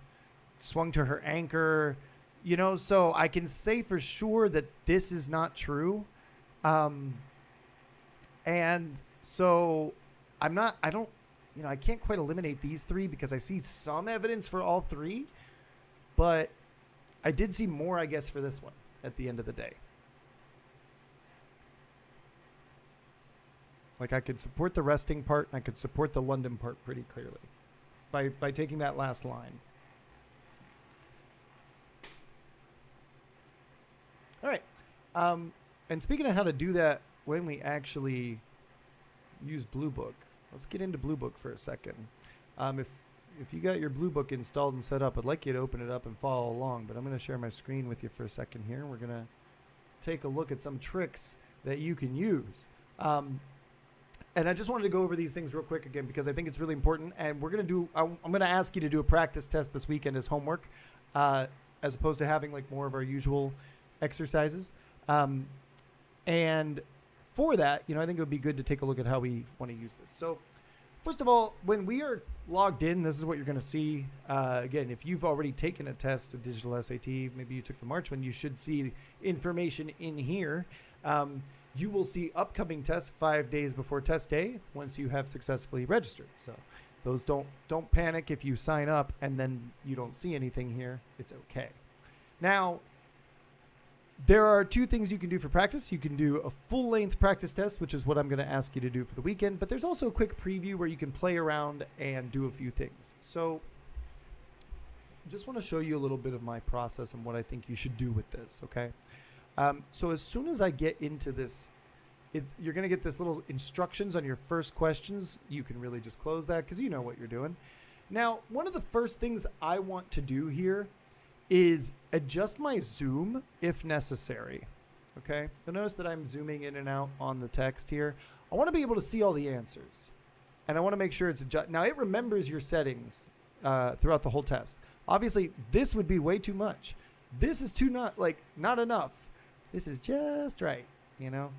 A: swung to her anchor. You know, so I can say for sure that this is not true. And so I can't quite eliminate these three because I see some evidence for all three, but I did see more, I guess, for this one at the end of the day. Like I could support the resting part and I could support the London part pretty clearly by taking that last line. All right. And speaking of how to do that when we actually use Bluebook, let's get into Bluebook for a second. If you got your Bluebook installed and set up, I'd like you to open it up and follow along, but I'm going to share my screen with you for a second here. We're going to take a look at some tricks that you can use. And I just wanted to go over these things real quick again because I think it's really important. And we're going to do, I'm going to ask you to do a practice test this weekend as homework, as opposed to having like more of our usual exercises. And for that, you know, I think it would be good to take a look at how we want to use this. So first of all, when we are logged in, this is what you're going to see. Again, if you've already taken a test, a digital SAT, maybe you took the March one, you should see information in here. You will see upcoming tests 5 days before test day once you have successfully registered. So those don't panic if you sign up and then you don't see anything here. It's okay. Now, there are two things you can do for practice. You can do a full-length practice test, which is what I'm going to ask you to do for the weekend. But there's also a quick preview where you can play around and do a few things. So just want to show you a little bit of my process and what I think you should do with this, okay? So as soon as I get into this, you're going to get this little instructions on your first questions. You can really just close that because you know what you're doing. Now, one of the first things I want to do here is adjust my zoom if necessary. Okay, you'll notice that I'm zooming in and out on the text here. I want to be able to see all the answers, and I want to make sure it's adjusted. Now it remembers your settings throughout the whole test. Obviously, this would be way too much. This is not enough. This is just right, you know.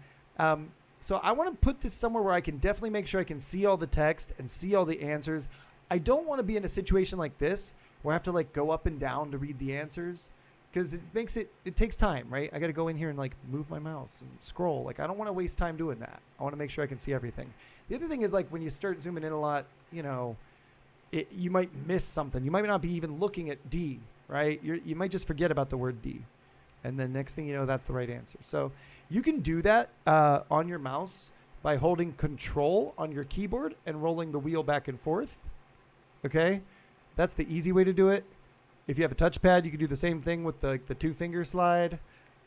A: So I want to put this somewhere where I can definitely make sure I can see all the text and see all the answers. I don't want to be in a situation like this where I have to like go up and down to read the answers because it takes time, right? I got to go in here and like move my mouse and scroll. Like I don't want to waste time doing that. I want to make sure I can see everything. The other thing is like when you start zooming in a lot, you know, you might miss something. You might not be even looking at D, right? You might just forget about the word D. And then next thing you know, that's the right answer. So you can do that on your mouse by holding Control on your keyboard and rolling the wheel back and forth. Okay? That's the easy way to do it. If you have a touchpad, you can do the same thing with the two-finger slide.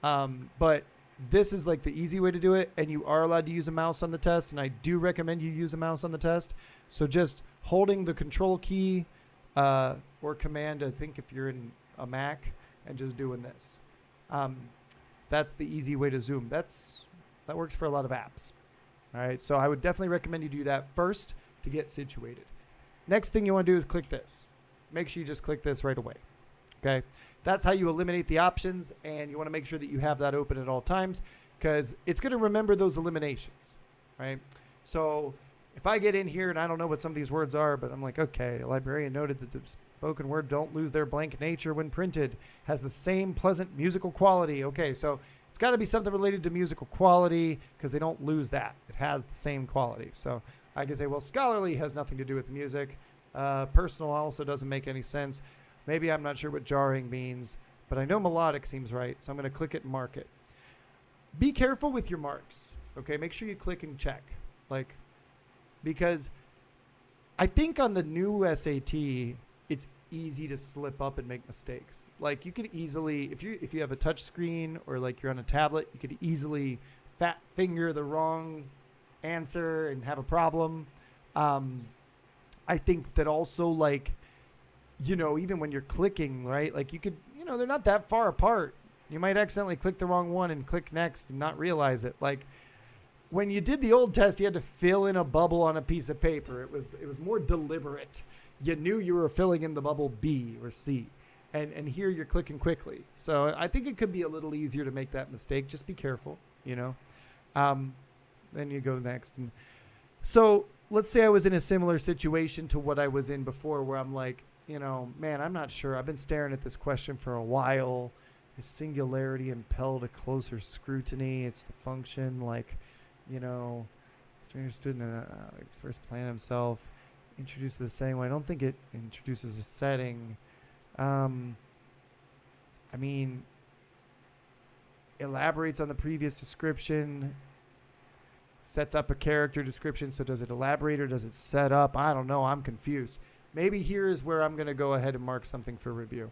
A: But this is like the easy way to do it, and you are allowed to use a mouse on the test, and I do recommend you use a mouse on the test. So just holding the Control key or Command, I think if you're in a Mac, and just doing this. That's the easy way to zoom. That works for a lot of apps. All right, so I would definitely recommend you do that first to get situated. Next thing you want to do is click this. Make sure you just click this right away. Okay, that's how you eliminate the options, and you want to make sure that you have that open at all times because it's going to remember those eliminations, right? So if I get in here and I don't know what some of these words are, but I'm like, okay, a librarian noted that the spoken word don't lose their blank nature when printed, has the same pleasant musical quality. Okay, so it's got to be something related to musical quality because they don't lose that. It has the same quality. So I can say, well, scholarly has nothing to do with music. Personal also doesn't make any sense. Maybe I'm not sure what jarring means, but I know melodic seems right. So I'm going to click it and mark it. Be careful with your marks. Okay, make sure you click and check. Like, because I think on the new SAT, it's easy to slip up and make mistakes. Like you could easily, if you have a touch screen or like you're on a tablet, you could easily fat finger the wrong answer and have a problem. I think that also, like, you know, even when you're clicking, right? Like you could, you know, they're not that far apart. You might accidentally click the wrong one and click next and not realize it. Like when you did the old test, you had to fill in a bubble on a piece of paper. It was more deliberate. You knew you were filling in the bubble B or C. And here you're clicking quickly. So I think it could be a little easier to make that mistake. Just be careful, you know. Then you go next. And so let's say I was in a similar situation to what I was in before where I'm like, you know, man, I'm not sure. I've been staring at this question for a while. Is singularity impelled to closer scrutiny? It's the function, like, you know, stranger student first plan himself, introduces the setting. Well, I don't think it introduces a setting. I mean, elaborates on the previous description, sets up a character description. So does it elaborate or does it set up? I don't know. I'm confused. Maybe here is where I'm going to go ahead and mark something for review,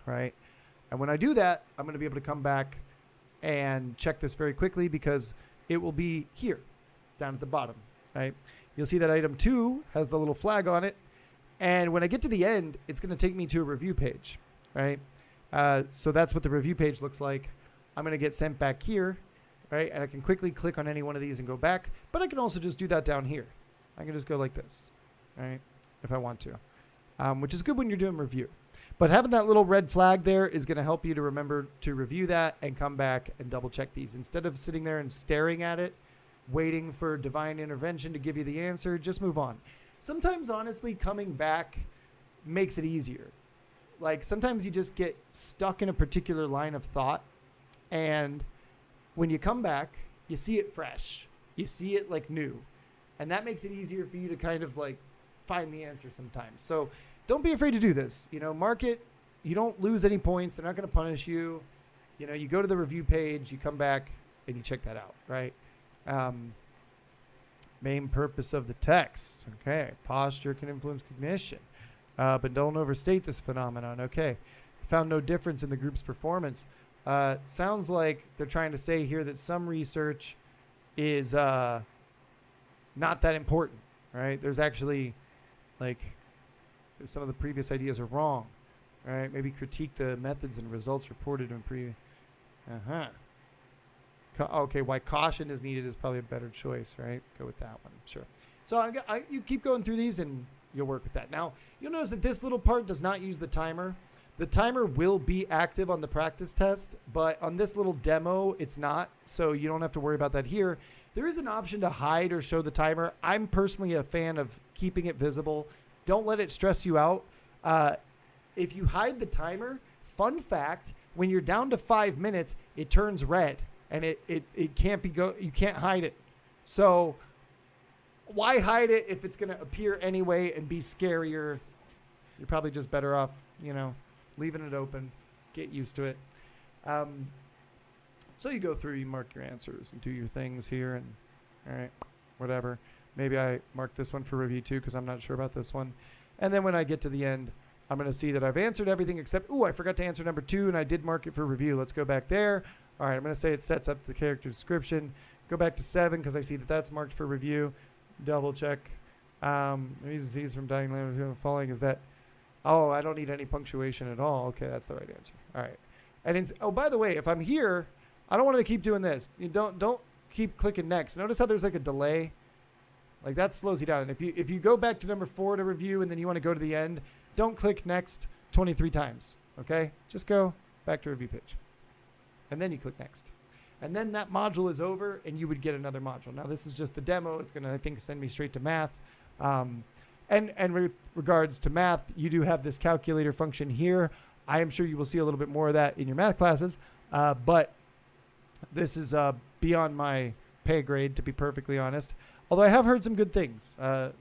A: right? And when I do that, I'm going to be able to come back and check this very quickly because it will be here down at the bottom, right? You'll see that item 2 has the little flag on it. And when I get to the end, it's going to take me to a review page, right? So that's what the review page looks like. I'm going to get sent back here, right? And I can quickly click on any one of these and go back. But I can also just do that down here. I can just go like this, right? If I want to, which is good when you're doing review. But having that little red flag there is going to help you to remember to review that and come back and double check these. Instead of sitting there and staring at it, waiting for divine intervention to give you the answer, just move on. Sometimes, honestly, coming back makes it easier. Like sometimes you just get stuck in a particular line of thought. And when you come back, you see it fresh. You see it like new. And that makes it easier for you to kind of like find the answer sometimes. So don't be afraid to do this. You know, mark it. You don't lose any points. They're not going to punish you. You know, you go to the review page, you come back, and you check that out, right? Main purpose of the text. Okay. Posture can influence cognition, but don't overstate this phenomenon. Okay. Found no difference in the group's performance. Sounds like they're trying to say here that some research is not that important, right? There's actually, like, some of the previous ideas are wrong, right? Maybe critique the methods and results reported in previous. Okay, why caution is needed is probably a better choice, right? Go with that one, sure. So you keep going through these and you'll work with that. Now, you'll notice that this little part does not use the timer. The timer will be active on the practice test, but on this little demo, it's not. So you don't have to worry about that here. There is an option to hide or show the timer. I'm personally a fan of keeping it visible. Don't let it stress you out. If you hide the timer, fun fact, when you're down to 5 minutes, it turns red and it can't be you can't hide it. So why hide it if it's going to appear anyway and be scarier? You're probably just better off, you know, leaving it open, get used to it. So you go through, you mark your answers and do your things here and all right, whatever. Maybe I mark this one for review too because I'm not sure about this one. And then when I get to the end, I'm going to see that I've answered everything except, I forgot to answer number 2 and I did mark it for review. Let's go back there. All right, I'm going to say it sets up the character description. Go back to 7 because I see that that's marked for review. Double check. Reasons from dying language following is that, I don't need any punctuation at all. Okay, that's the right answer. All right. And by the way, if I'm here, I don't want to keep doing this. You don't keep clicking next. Notice how there's like a delay. Like that slows you down. And if you go back to number 4 to review and then you want to go to the end, don't click next 23 times. Okay? Just go back to review page. And then you click next. And then that module is over and you would get another module. Now this is just the demo. It's going to, I think, send me straight to math. And with regards to math, you do have this calculator function here. I am sure you will see a little bit more of that in your math classes. But this is beyond my pay grade, to be perfectly honest. Although I have heard some good things.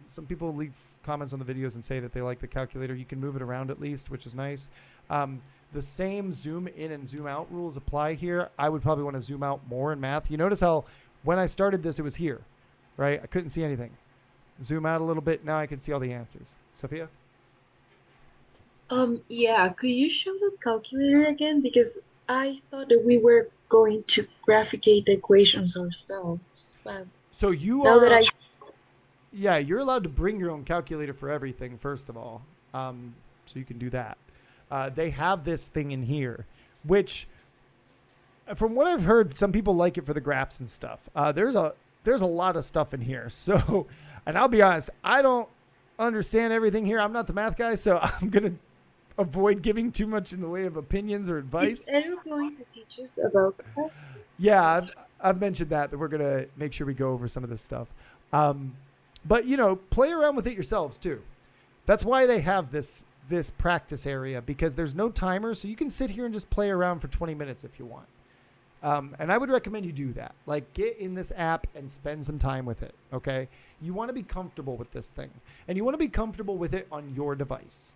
A: Some people leave comments on the videos and say that they like the calculator. You can move it around at least, which is nice. The same zoom in and zoom out rules apply here. I would probably want to zoom out more in math. You notice how when I started this, it was here, right? I couldn't see anything. Zoom out a little bit. Now I can see all the answers. Sophia?
F: Yeah, could you show the calculator again? Because I thought that we were going to graphicate the equations ourselves. But
A: So you
F: now that
A: are,
F: I
A: yeah, you're allowed to bring your own calculator for everything, first of all. So you can do that. They have this thing in here, which, from what I've heard, some people like it for the graphs and stuff. There's a lot of stuff in here. So, and I'll be honest, I don't understand everything here. I'm not the math guy, so I'm going to avoid giving too much in the way of opinions or advice.
F: is Edu going to teach us about that?
A: Yeah, I've mentioned that we're going to make sure we go over some of this stuff. But, you know, play around with it yourselves, too. That's why they have this practice area, because there's no timer, so you can sit here and just play around for 20 minutes if you want. And I would recommend you do that. Like, get in this app and spend some time with it, okay? You want to be comfortable with this thing. And you want to be comfortable with it on your device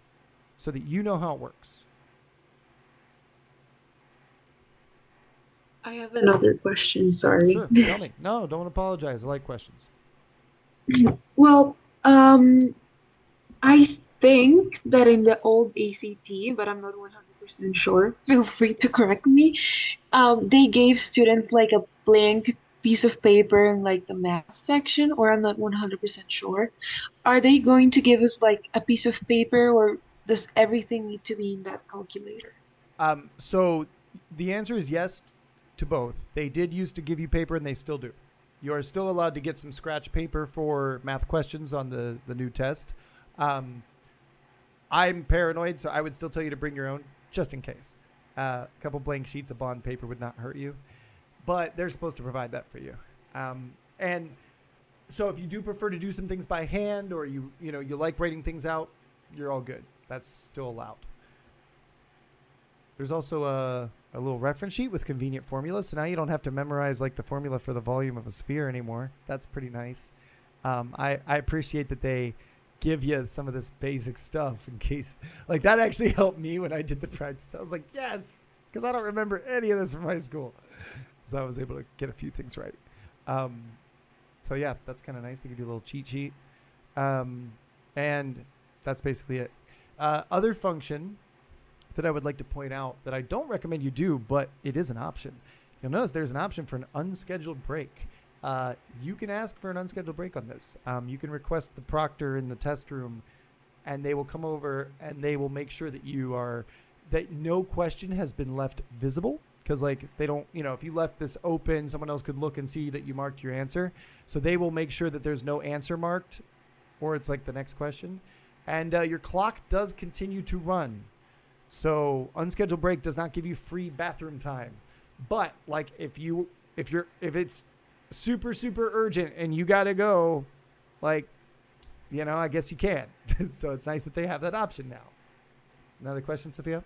A: so that you know how it works.
F: I have another question, sorry.
A: Sure, tell me. No, don't apologize. I like questions.
F: Well, I think that in the old ACT, but I'm not 100% sure, feel free to correct me, they gave students like a blank piece of paper in like the math section, or I'm not 100% sure. Are they going to give us like a piece of paper, or does everything need to be in that calculator?
A: So the answer is yes to both. They did used to give you paper, and they still do. You are still allowed to get some scratch paper for math questions on the new test. I'm paranoid, so I would still tell you to bring your own, just in case. A couple blank sheets of bond paper would not hurt you, but they're supposed to provide that for you. And so if you do prefer to do some things by hand, or you like writing things out, you're all good. That's still allowed. There's also a little reference sheet with convenient formulas, so now you don't have to memorize like the formula for the volume of a sphere anymore. That's pretty nice. I appreciate that they give you some of this basic stuff in case, like, that actually helped me when I did the practice. I was like, yes, because I don't remember any of this from high school. So I was able to get a few things right. So yeah, that's kind of nice. They give you a little cheat sheet. And that's basically it. Other function that I would like to point out that I don't recommend you do, but it is an option. You'll notice there's an option for an unscheduled break. You can ask for an unscheduled break on this. You can request the proctor in the test room, and they will come over and they will make sure that that no question has been left visible. Because like they don't, if you left this open, someone else could look and see that you marked your answer. So they will make sure that there's no answer marked, or it's like the next question. And your clock does continue to run. So unscheduled break does not give you free bathroom time. But like if it's super, super urgent and you got to go, like, I guess you can. So it's nice that they have that option now. Another question, Sophia?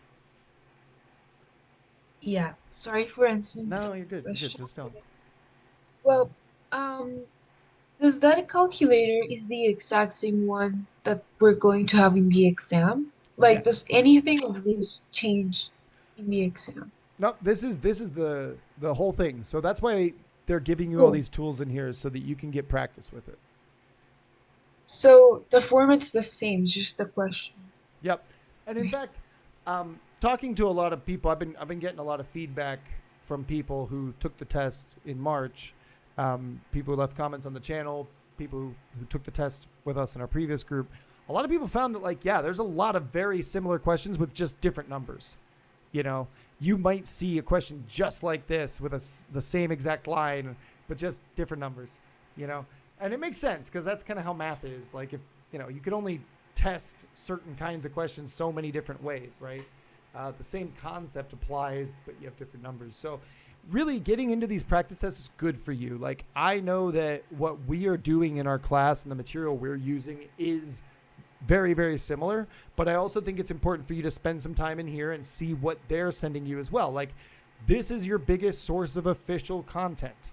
F: Yeah, sorry for answering.
A: No, you're good. You're good. Just don't.
F: Well, does that calculator is the exact same one that we're going to have in the exam? Like,
A: Yes.
F: does anything of this change in the exam?
A: No, this is the whole thing. So that's why they're giving you all these tools in here so that you can get practice with it.
F: So the format's the same, just the question.
A: Yep. And in fact, talking to a lot of people, I've been getting a lot of feedback from people who took the test in March. People who left comments on the channel, people who took the test with us in our previous group. A lot of people found that, there's a lot of very similar questions with just different numbers. You might see a question just like this with the same exact line, but just different numbers, and it makes sense because that's kind of how math is. Like, if, you can only test certain kinds of questions so many different ways, right? The same concept applies, but you have different numbers. So really getting into these practice tests is good for you. Like, I know that what we are doing in our class and the material we're using is very, very similar, but I also think it's important for you to spend some time in here and see what they're sending you as well. Like, this is your biggest source of official content.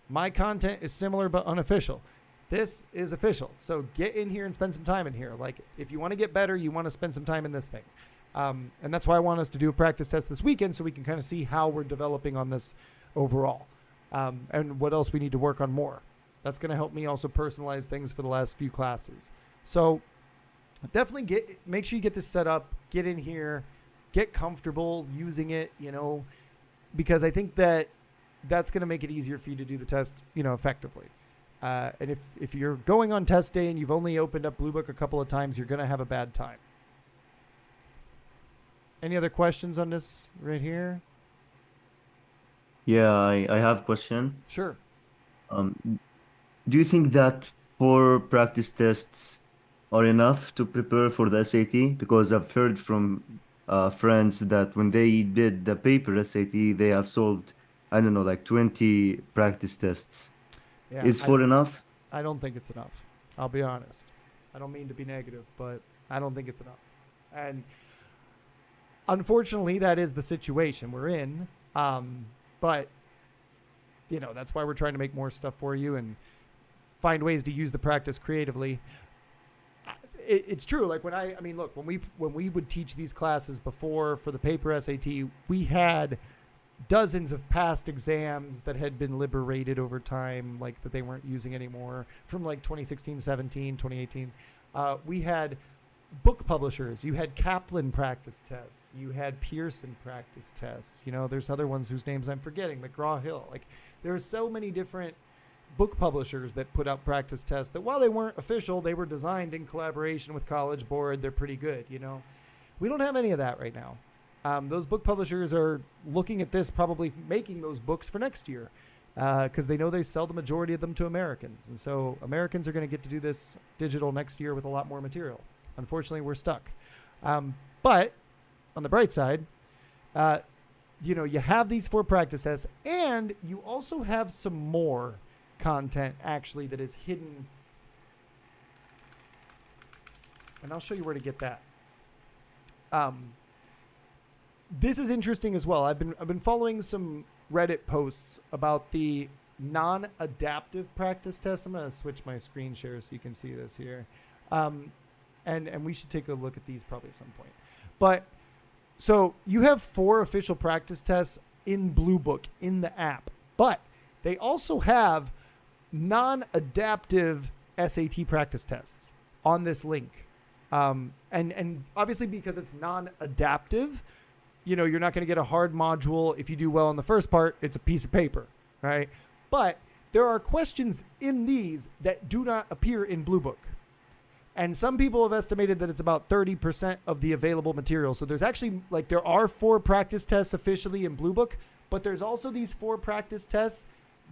A: My content is similar but unofficial. This is official. So get in here and spend some time in here. Like, if you want to get better, you want to spend some time in this thing. And that's why I want us to do a practice test this weekend so we can kind of see how we're developing on this overall, and what else we need to work on more. That's going to help me also personalize things for the last few classes. So definitely make sure you get this set up, get in here, get comfortable using it, because I think that's going to make it easier for you to do the test, effectively. And if you're going on test day and you've only opened up Bluebook a couple of times, you're going to have a bad time. Any other questions on this right here?
B: Yeah, I have a question.
A: Sure.
B: Do you think that 4 practice tests are enough to prepare for the SAT? Because I've heard from friends that when they did the paper SAT, they have solved, I don't know, like 20 practice tests.
A: Yeah,
B: Is 4 enough?
A: I don't think it's enough. I'll be honest. I don't mean to be negative, but I don't think it's enough. And unfortunately, that is the situation we're in. But, that's why we're trying to make more stuff for you and find ways to use the practice creatively. It's true. Like look, when we would teach these classes before for the paper SAT, we had dozens of past exams that had been liberated over time, like that they weren't using anymore from like 2016, 17, 2018. We had book publishers. You had Kaplan practice tests. You had Pearson practice tests. There's other ones whose names I'm forgetting, McGraw-Hill. Like, there are so many different book publishers that put out practice tests that while they weren't official, they were designed in collaboration with College Board. They're pretty good, We don't have any of that right now. Those book publishers are looking at this, probably making those books for next year, because they know they sell the majority of them to Americans. And so Americans are going to get to do this digital next year with a lot more material. Unfortunately, we're stuck. But on the bright side, you have these 4 practice tests, and you also have some more content actually that is hidden. And I'll show you where to get that. This is interesting as well. I've been following some Reddit posts about the non-adaptive practice tests. I'm going to switch my screen share so you can see this here. And we should take a look at these probably at some point. But so you have 4 official practice tests in Bluebook in the app, but they also have non-adaptive SAT practice tests on this link. And obviously because it's non-adaptive, you're not going to get a hard module. If you do well in the first part, it's a piece of paper, right? But there are questions in these that do not appear in Bluebook. And some people have estimated that it's about 30% of the available material. So there's actually, there are 4 practice tests officially in Bluebook, but there's also these 4 practice tests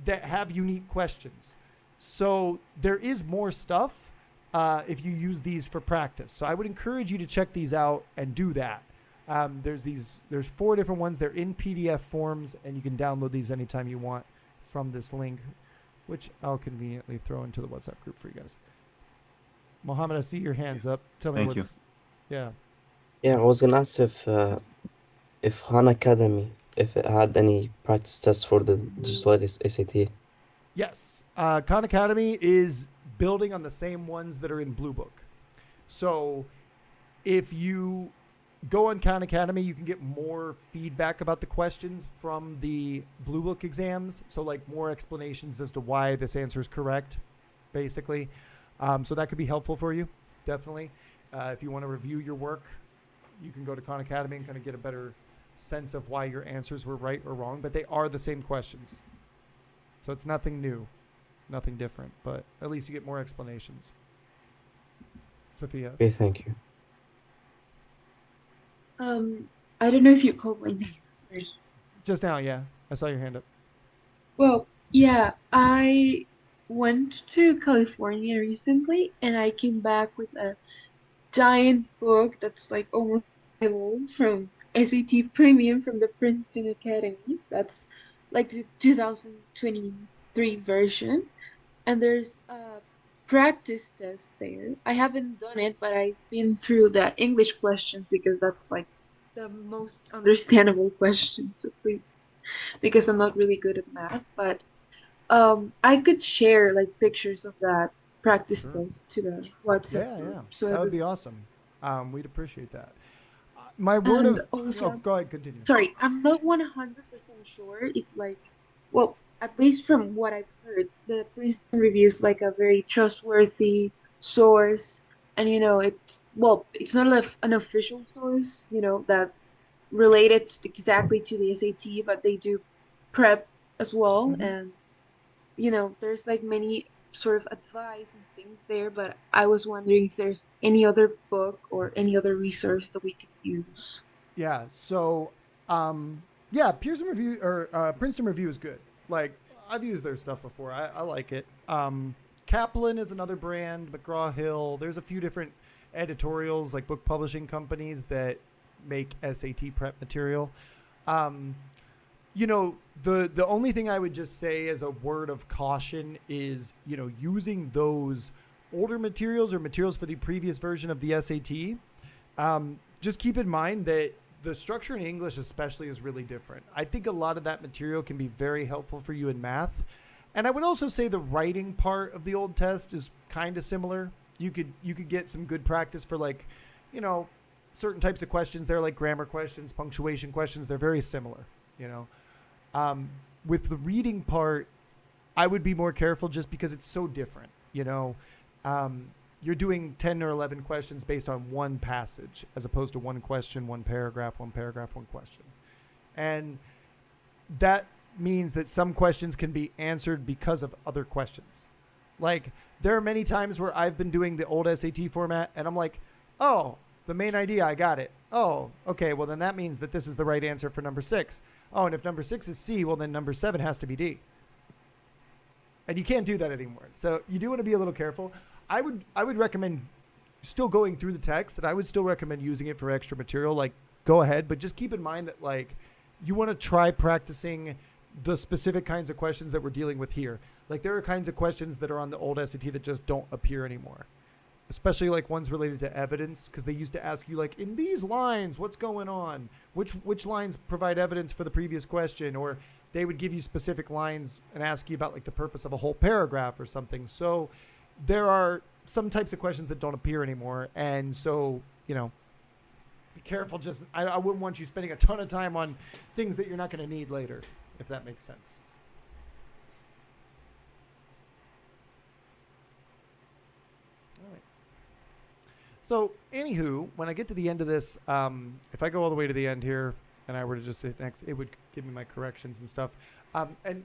A: that have unique questions. So there is more stuff if you use these for practice. So I would encourage you to check these out and do that. There's 4 different ones. They're in PDF forms, and you can download these anytime you want from this link, which I'll conveniently throw into the WhatsApp group for you guys. Mohammed, I see your hands up. Tell me
B: Thank you.
A: Yeah.
E: Yeah, I was gonna ask if Khan Academy, if it had any practice tests for the digital SAT.
A: Yes. Khan Academy is building on the same ones that are in Bluebook. So if you go on Khan Academy, you can get more feedback about the questions from the Bluebook exams. So more explanations as to why this answer is correct, basically. So that could be helpful for you, definitely. If you want to review your work, you can go to Khan Academy and kind of get a better sense of why your answers were right or wrong, but they are the same questions. So it's nothing new, nothing different, but at least you get more explanations. Sophia.
E: Okay, thank you.
F: I don't know if you called my name first.
A: Just now, yeah. I saw your hand up.
F: Well, yeah, I went to California recently, and I came back with a giant book that's almost old from SAT Premium from the Princeton Academy. That's like the 2023 version, and there's a practice test there. I haven't done it, but I've been through the English questions because that's like the most understandable questions, at least, because I'm not really good at math. But I could share like pictures of that practice
A: Sure.
F: test to the WhatsApp
A: Yeah,
F: group,
A: yeah.
F: so
A: That would be
F: everyone.
A: awesome. We'd appreciate that. My word
F: And
A: of oh,
F: also,
A: go ahead, continue.
F: sorry, I'm not 100% sure if like, well, at least from what I've heard, the Princeton review is like a very trustworthy source, and it's, well, it's not an official source, that related exactly to the SAT, but they do prep as well,
A: Hmm.
F: and there's like many sort of advice and things there, but I was wondering if there's any other book or any other resource that we could use.
A: Yeah. So, um, yeah, Pearson Review or Princeton Review is good. Like I've used their stuff before. I like it. Kaplan is another brand. McGraw Hill. There's a few different editorials, like book publishing companies that make SAT prep material. Um, the only thing I would just say as a word of caution is using those older materials or materials for the previous version of the SAT. Just keep in mind that the structure in English especially is really different. I think a lot of that material can be very helpful for you in math. And I would also say the writing part of the old test is kind of similar. You could get some good practice for like, you know, certain types of questions. They're like grammar questions, punctuation questions. They're very similar, you know. Um, with the reading part, I would be more careful just because it's so different. Um, you're doing 10 or 11 questions based on one passage as opposed to one question, one paragraph, one paragraph, one question. And that means that some questions can be answered because of other questions. Like, there are many times where I've been doing the old SAT format and I'm like, oh, the main idea, I got it. Oh, okay, well, then that means that this is the right answer for number 6. Oh, and if number 6 is C, well, then number 7 has to be D. And you can't do that anymore. So you do want to be a little careful. I would recommend still going through the text, and I would still recommend using it for extra material. Like, go ahead, but just keep in mind that like you want to try practicing the specific kinds of questions that we're dealing with here. Like, there are kinds of questions that are on the old SAT that just don't appear anymore, especially like ones related to evidence, because they used to ask you like, in these lines, what's going on, which lines provide evidence for the previous question, or they would give you specific lines and ask you about like the purpose of a whole paragraph or something. So there are some types of questions that don't appear anymore, and so be careful. Just I wouldn't want you spending a ton of time on things that you're not going to need later, if that makes sense. All right. So, anywho, when I get to the end of this, if I go all the way to the end here and I were to just hit next, it would give me my corrections and stuff. And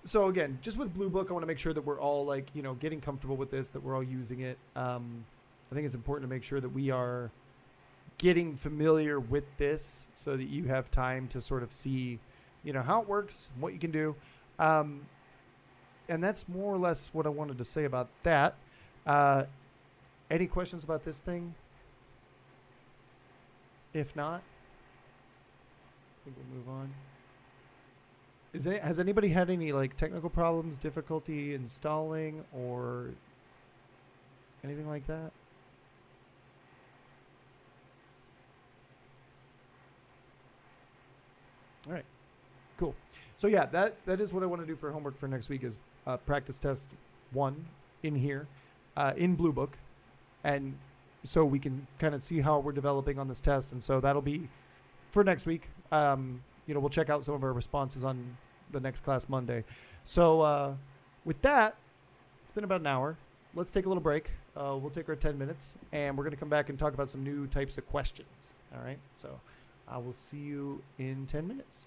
A: so again, just with Bluebook, I want to make sure that we're all like, getting comfortable with this, that we're all using it. I think it's important to make sure that we are getting familiar with this so that you have time to sort of see, how it works, what you can do. Um, and that's more or less what I wanted to say about that. Uh, any questions about this thing? If not, I think we'll move on. Has anybody had any like technical problems, difficulty installing, or anything like that? All right, cool. So yeah, that is what I want to do for homework for next week is practice test 1 in here, in Bluebook, and so we can kind of see how we're developing on this test. And so that'll be for next week. We'll check out some of our responses on the next class Monday. So with that, it's been about an hour. Let's take a little break. We'll take our 10 minutes, and we're going to come back and talk about some new types of questions. All right. So I will see you in 10 minutes.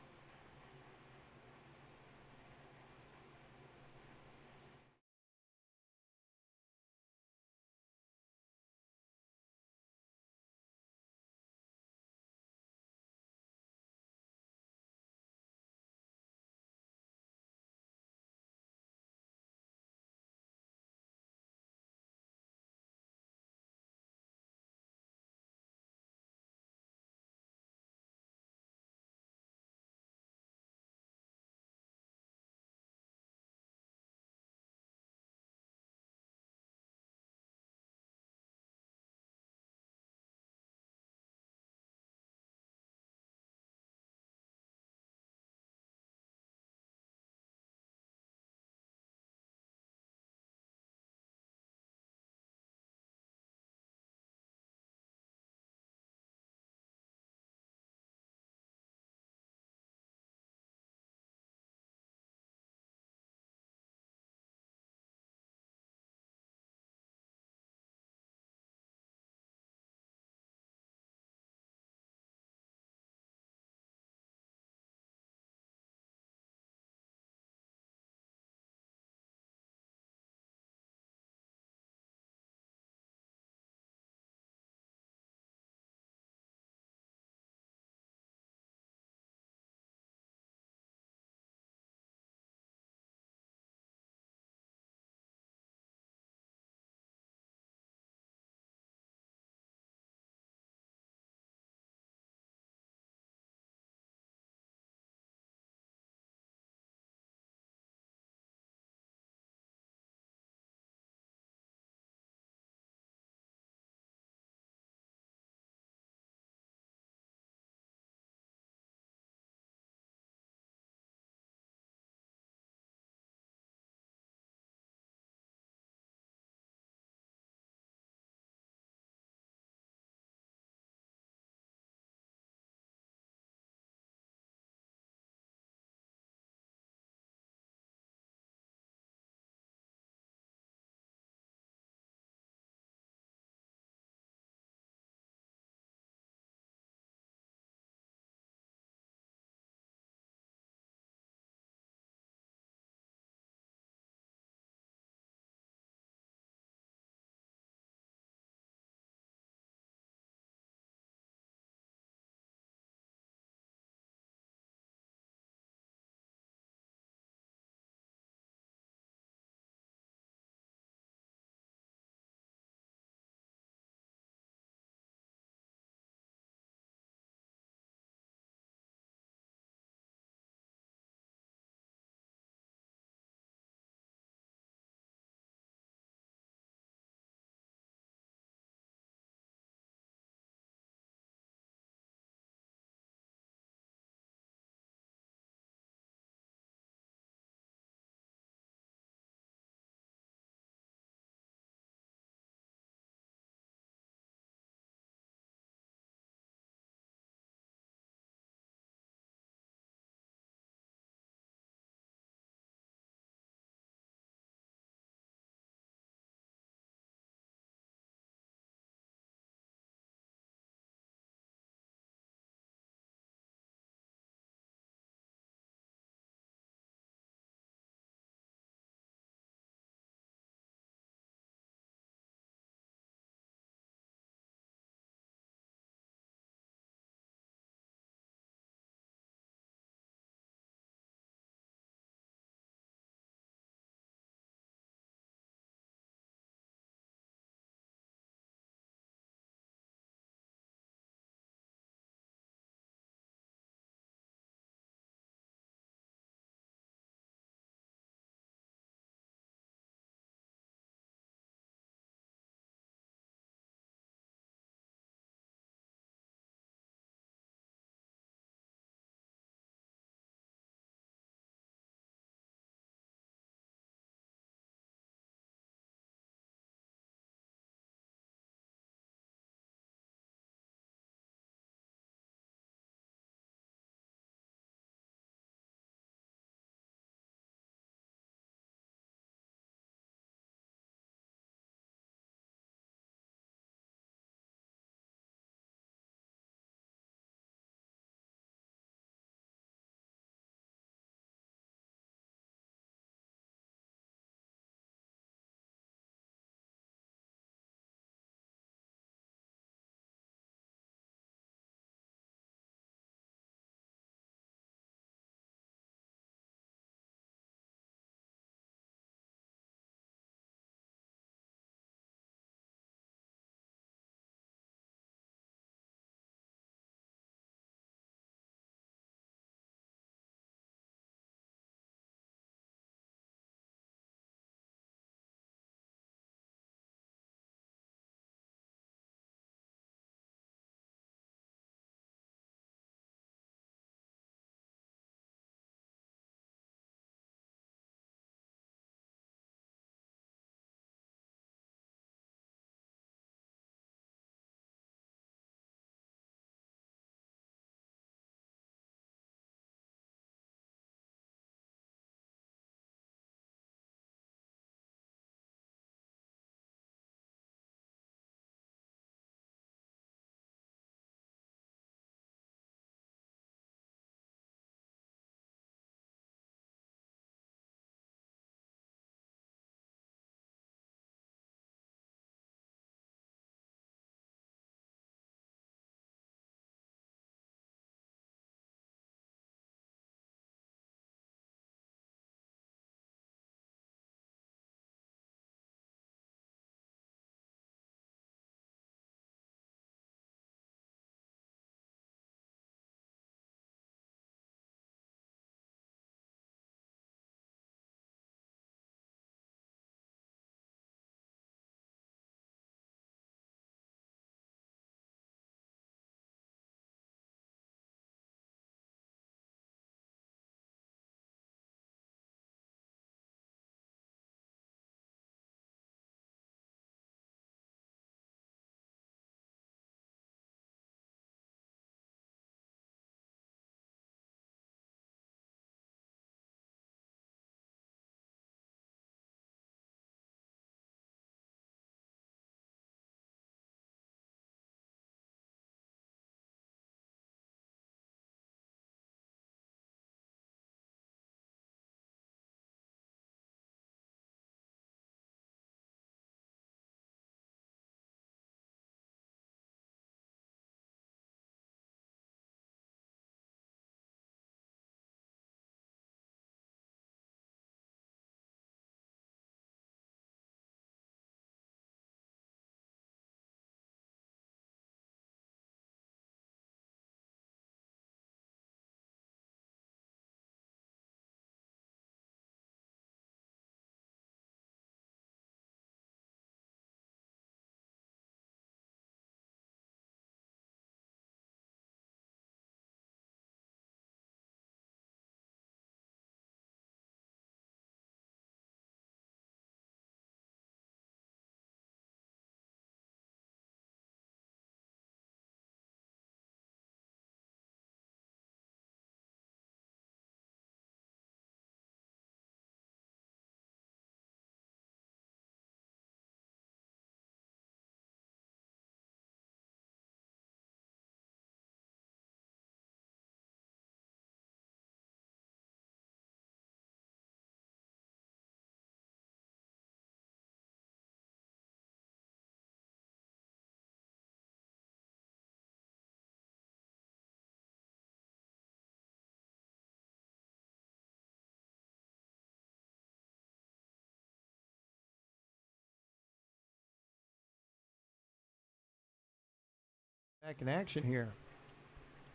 A: Back in action here.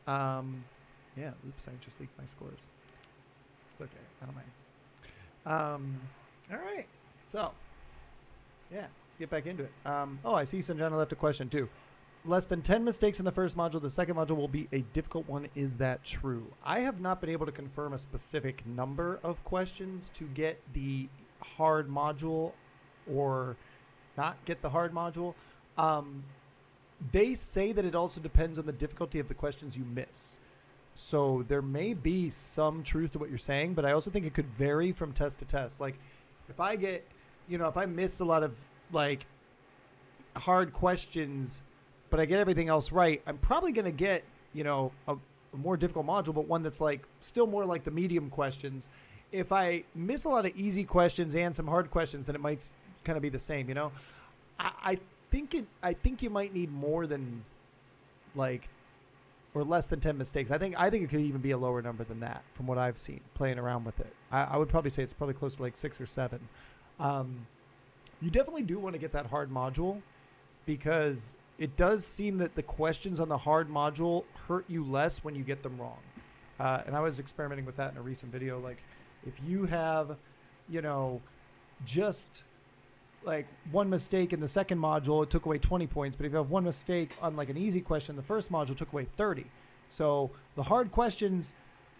A: Yeah, oops, I just leaked my scores. It's okay, I don't mind. All right, so, yeah, let's get back into it. Oh, I see Sanjana left a question too. Less than 10 mistakes in the first module, the second module will be a difficult one. Is that true? I have not been able to confirm a specific number of questions to get the hard module or not get the hard module. They say that it also depends on the difficulty of the questions you miss. So there may be some truth to what you're saying, but I also think it could vary from test to test. Like if I get, if I miss a lot of like hard questions, but I get everything else right, I'm probably going to get, a more difficult module, but one that's like still more like the medium questions. If I miss a lot of easy questions and some hard questions, then it might kind of be the same, I think you might need more than like, or less than 10 mistakes. I think it could even be a lower number than that from what I've seen playing around with it. I would probably say it's probably close to like 6 or 7. You definitely do want to get that hard module because it does seem that the questions on the hard module hurt you less when you get them wrong. And I was experimenting with that in a recent video. Like if you have, just like one mistake in the second module, it took away 20 points. But if you have one mistake on like an easy question, the first module took away 30. So the hard questions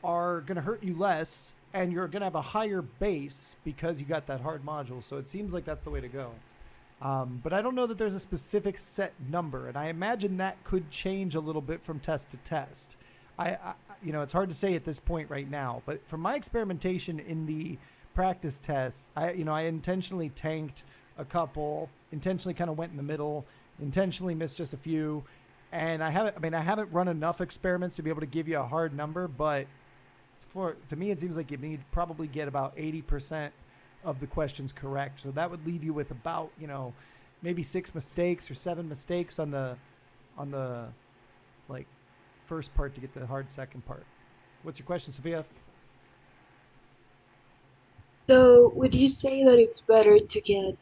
A: are going to hurt you less and you're going to have a higher base because you got that hard module. So it seems like that's the way to go. But I don't know that there's a specific set number. And I imagine that could change a little bit from test to test. It's hard to say at this point right now, but from my experimentation in the practice tests, I intentionally tanked a couple, intentionally kind of went in the middle, intentionally missed just a few. And I haven't run enough experiments to be able to give you a hard number, but to me, it seems like you need probably get about 80% of the questions correct. So that would leave you with about, maybe 6 mistakes or 7 mistakes on the like first part to get the hard second part. What's your question, Sophia?
F: So would you say that it's better to get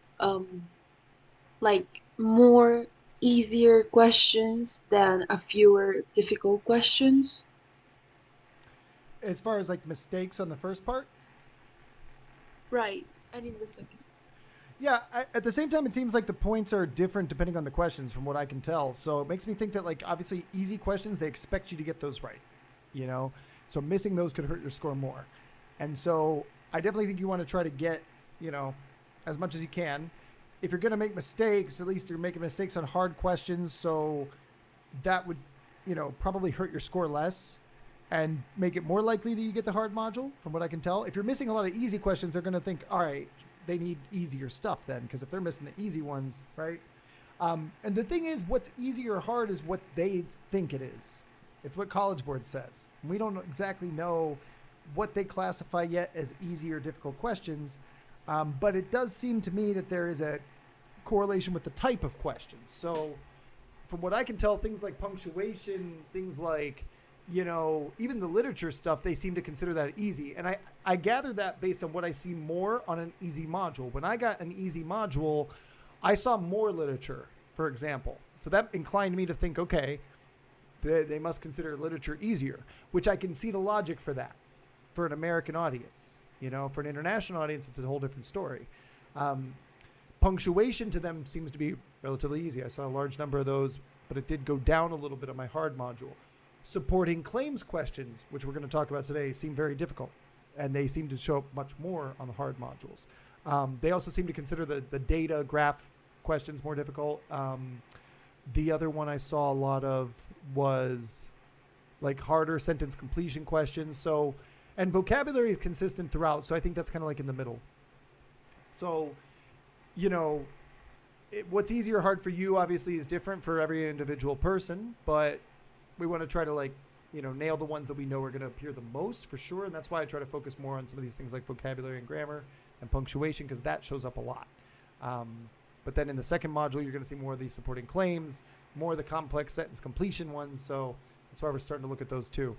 F: like more easier questions than a fewer difficult questions?
A: As far as like mistakes on the first part?
F: Right. And in the second.
A: Yeah, at the same time, it seems like the points are different depending on the questions from what I can tell. So it makes me think that like obviously easy questions, they expect you to get those right, So missing those could hurt your score more. And so I definitely think you want to try to get, as much as you can. If you're going to make mistakes, at least you're making mistakes on hard questions. So that would, probably hurt your score less and make it more likely that you get the hard module from what I can tell. If you're missing a lot of easy questions, they're going to think, all right, they need easier stuff then. Because if they're missing the easy ones, right? And the thing is, what's easy or hard is what they think it is. It's what College Board says. We don't exactly know what they classify yet as easy or difficult questions, but it does seem to me that there is a correlation with the type of questions. So from what I can tell, things like punctuation, things like, even the literature stuff, they seem to consider that easy. And I gather that based on what I see more on an easy module. When I got an easy module, I saw more literature, for example. So that inclined me to think, okay, they must consider literature easier, which I can see the logic for that. For an American audience, for an international audience, it's a whole different story. Punctuation to them seems to be relatively easy. I saw a large number of those, but it did go down a little bit on my hard module. Supporting claims questions, which we're going to talk about today, seem very difficult, and they seem to show up much more on the hard modules. They also seem to consider the data graph questions more difficult. The other one I saw a lot of was like harder sentence completion questions. And vocabulary is consistent throughout, so I think that's kind of like in the middle. So, what's easy or hard for you obviously is different for every individual person, but we want to try to nail the ones that we know are going to appear the most for sure, and that's why I try to focus more on some of these things like vocabulary and grammar and punctuation, because that shows up a lot. But then in the second module, you're going to see more of these supporting claims, more of the complex sentence completion ones, so that's why we're starting to look at those too.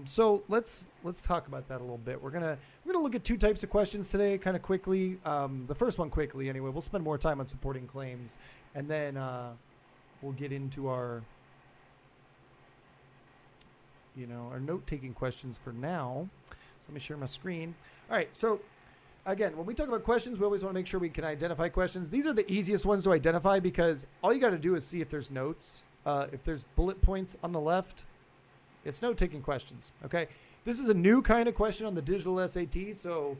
A: So let's talk about that a little bit. We're gonna look at 2 types of questions today, kind of quickly. The first one quickly, anyway. We'll spend more time on supporting claims, and then we'll get into our our note-taking questions for now. So let me share my screen. All right, so again, when we talk about questions, we always want to make sure we can identify questions. These are the easiest ones to identify because all you got to do is see if there's notes. If there's bullet points on the left, it's note-taking questions, okay? This is a new kind of question on the digital SAT, so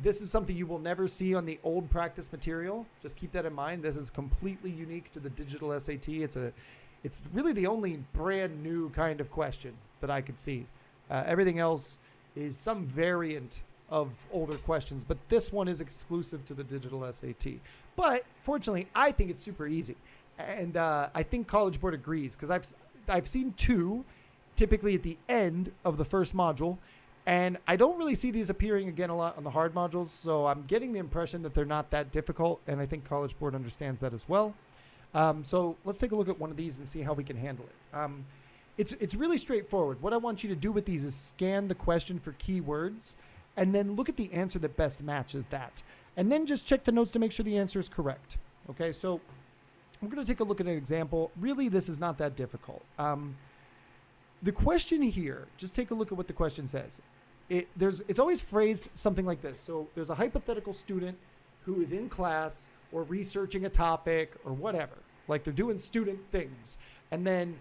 A: this is something you will never see on the old practice material. Just keep that in mind. This is completely unique to the digital SAT. It's really the only brand new kind of question that I could see. Everything else is some variant of older questions, but this one is exclusive to the digital SAT. But fortunately, I think it's super easy. And I think College Board agrees because I've seen two typically at the end of the first module, and I don't really see these appearing again a lot on the hard modules, so I'm getting the impression that they're not that difficult, and I think College Board understands that as well. So let's take a look at one of these and see how we can handle it. It's really straightforward. What I want you to do with these is scan the question for keywords and then look at the answer that best matches that. And then just check the notes to make sure the answer is correct. Okay, so I'm going to take a look at an example. Really, this is not that difficult. The question here, just take a look at what the question says. It's always phrased something like this. So there's a hypothetical student who is in class or researching a topic or whatever. Like they're doing student things. And then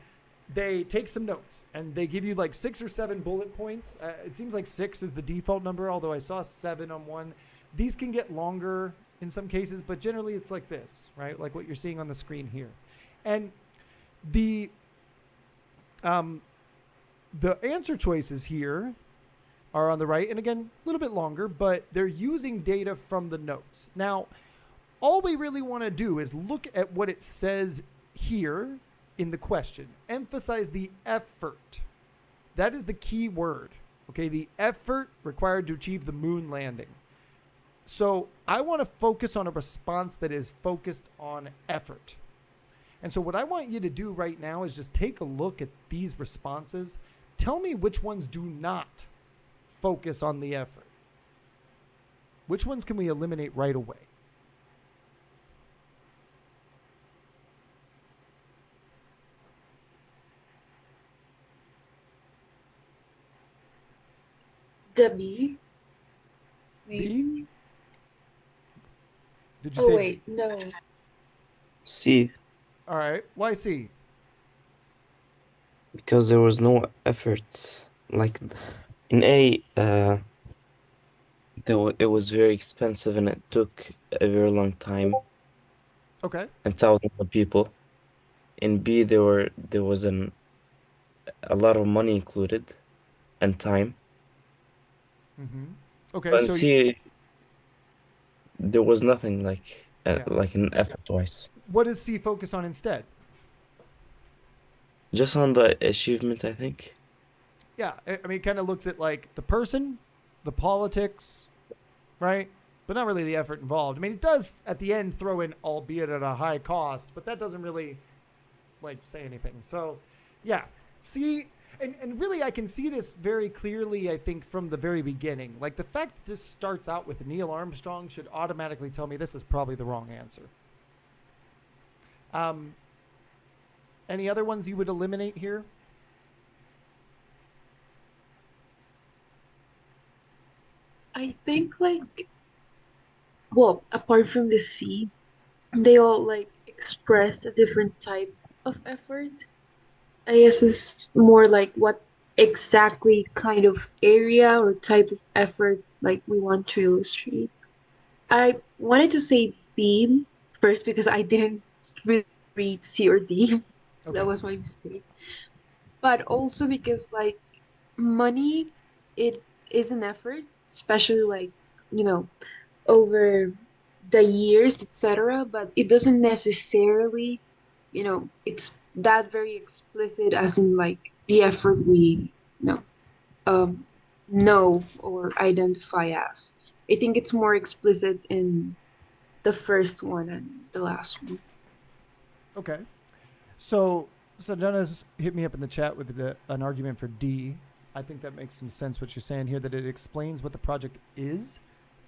A: they take some notes and they give you like 6 or 7 bullet points. It seems like 6 is the default number, although I saw 7 on one. These can get longer in some cases, but generally it's like this, right? Like what you're seeing on the screen here. And the answer choices here are on the right. And again, a little bit longer, but they're using data from the notes. Now, all we really want to do is look at what it says here in the question. Emphasize the effort. That is the key word. Okay, the effort required to achieve the moon landing. So I want to focus on a response that is focused on effort. And so what I want you to do right now is just take a look at these responses. Tell me which ones do not focus on the effort. Which ones can we eliminate right away?
F: The B. Maybe.
A: B? Did you say?
F: Wait, no.
E: C,
A: All right. Why C?
E: because there was no effort. Like in A, it was very expensive and it took a very long time
A: Okay.
E: and thousands of people. In B, there was a lot of money included and time.
A: Mm-hmm. Okay.
E: But in
A: So
E: C, there was nothing like
A: Yeah.
E: like an effort wise.
A: what does C focus on instead?
E: Just on the achievement, I think.
A: Yeah. I mean, it kind of looks at like the person, the politics, right? But not really the effort involved. I mean, it does at the end throw in, albeit at a high cost, but that doesn't really like say anything. So yeah, C, and really I can see this very clearly, I think, from the very beginning. Like the fact that this starts out with Neil Armstrong should automatically tell me this is probably the wrong answer. Any other ones you would eliminate here?
F: I think like, well, apart from the C, they all like express a different type of effort. I guess it's more like what exactly kind of area or type of effort like we want to illustrate. I wanted to say B first because I didn't really read C or D.
A: Okay.
F: That was my mistake. But also because like money, it is an effort, especially like, over the years, etc. But it doesn't necessarily, it's that very explicit as in like the effort we know or identify as. I think it's more explicit in the first one and the last one.
A: Okay. So Jenna's hit me up in the chat with an argument for D. I think that makes some sense what you're saying here, that it explains what the project is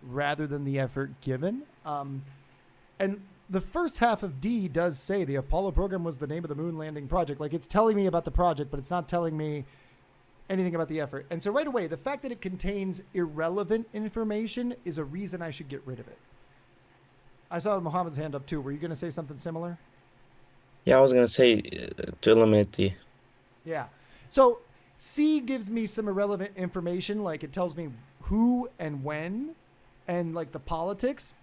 A: rather than the effort given. And the first half of D does say the Apollo program was the name of the moon landing project. Like it's telling me about the project, but it's not telling me anything about the effort. And so right away, the fact that it contains irrelevant information is a reason I should get rid of it. I saw Mohammed's hand up too. Were you going to say something similar?
E: Yeah, I was gonna say to eliminate D.
A: Yeah. So C gives me some irrelevant information, like it tells me who and when and like the politics,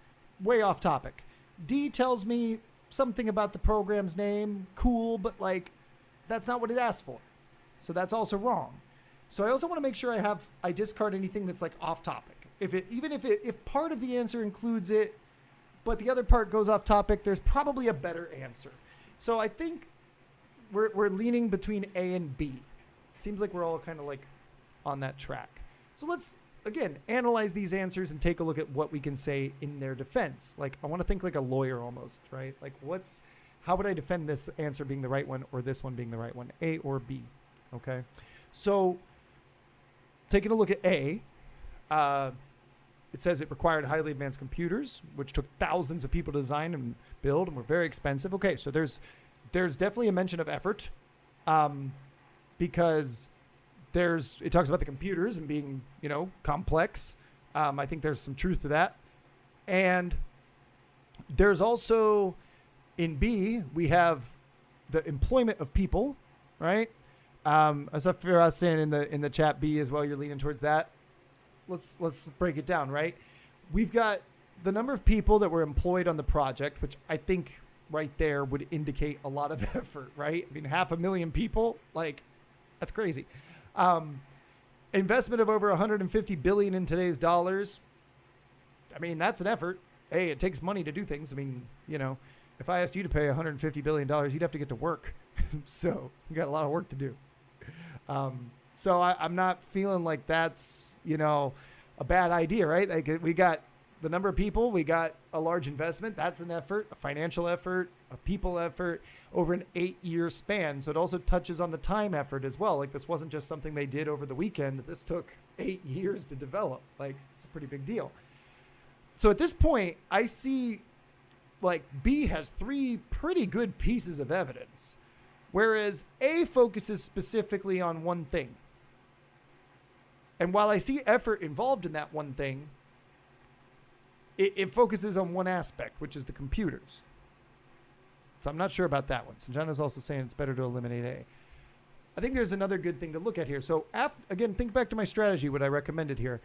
A: way off topic. D tells me something about the program's name, cool, but like that's not what it asked for. So that's also wrong. So I also want to make sure I discard anything that's like off topic. If part of the answer includes it, but the other part goes off topic, there's probably a better answer. So I think we're leaning between A and B. It seems like we're all kind of like on that track. So let's, again, analyze these answers and take a look at what we can say in their defense. Like, I want to think like a lawyer almost, right? Like, how would I defend this answer being the right one or this one being the right one, A or B? Okay. So taking a look at A, it says it required highly advanced computers, which took thousands of people to design and build and were very expensive. Okay, so there's definitely a mention of effort, because it talks about the computers and being, complex. I think there's some truth to that. And there's also, in B, we have the employment of people, right? I saw Firas saying in the chat B as well, you're leaning towards that. Let's break it down, right? We've got the number of people that were employed on the project, which I think right there would indicate a lot of effort, right? I mean, 500,000 people, like, that's crazy. Investment of over 150 billion in today's dollars. I mean, that's an effort. Hey, it takes money to do things. I mean, if I asked you to pay $150 billion, you'd have to get to work. So you got a lot of work to do. So I'm not feeling like that's, a bad idea, right? Like, we got the number of people, we got a large investment. That's an effort, a financial effort, a people effort over an 8-year span. So it also touches on the time effort as well. Like, this wasn't just something they did over the weekend. This took 8 years to develop. Like, it's a pretty big deal. So at this point, I see like B has 3 pretty good pieces of evidence, whereas A focuses specifically on one thing. And while I see effort involved in that one thing, it focuses on one aspect, which is the computers. So I'm not sure about that one. Sanjana's also saying it's better to eliminate A. I think there's another good thing to look at here. So again, think back to my strategy, what I recommended here.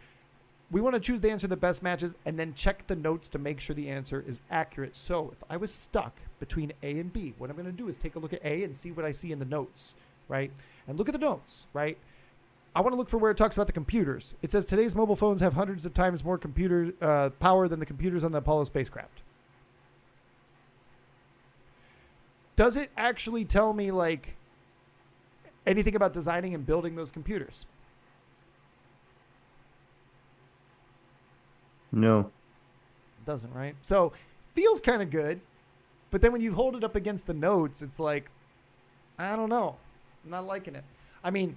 A: We want to choose the answer that best matches and then check the notes to make sure the answer is accurate. So if I was stuck between A and B, what I'm going to do is take a look at A and see what I see in the notes, right? And look at the notes, right? I want to look for where it talks about the computers. It says today's mobile phones have hundreds of times more computer power than the computers on the Apollo spacecraft. Does it actually tell me like anything about designing and building those computers?
B: No.
A: It doesn't, right? So feels kind of good, but then when you hold it up against the notes, it's like, I don't know. I'm not liking it. I mean,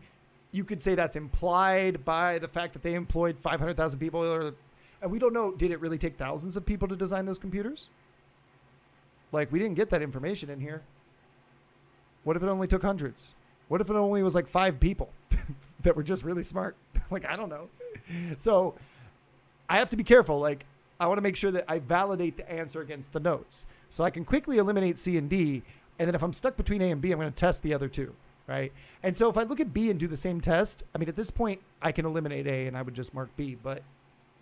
A: you could say that's implied by the fact that they employed 500,000 people, and we don't know, did it really take thousands of people to design those computers? Like, we didn't get that information in here. What if it only took hundreds? What if it only was like 5 people that were just really smart? Like, I don't know. So I have to be careful. Like, I want to make sure that I validate the answer against the notes. So I can quickly eliminate C and D. And then if I'm stuck between A and B, I'm going to test the other two, right? And so if I look at B and do the same test, I mean, at this point, I can eliminate A and I would just mark B. But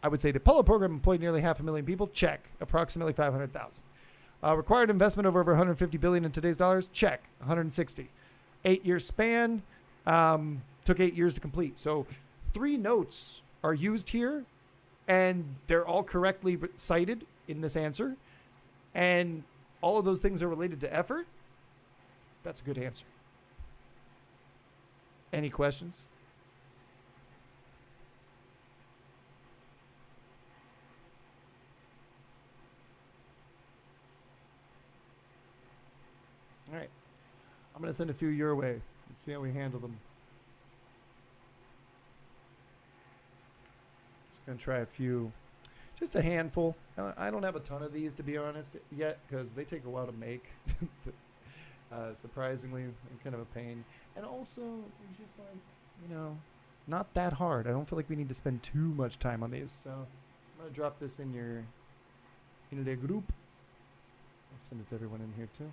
A: I would say the Apollo program employed nearly 500,000 people. Check. Approximately 500,000. Required investment of over 150 billion in today's dollars. Check. 160. 8-year span. Took 8 years to complete. So 3 notes are used here, and they're all correctly cited in this answer. And all of those things are related to effort. That's a good answer. Any questions? All right. I'm going to send a few your way. Let's see how we handle them. Just going to try a few. Just a handful. I don't have a ton of these, to be honest, yet, because they take a while to make. Surprisingly, they're kind of a pain. And also, it's just like, not that hard. I don't feel like we need to spend too much time on these. So I'm gonna drop this in the group. I'll send it to everyone in here too.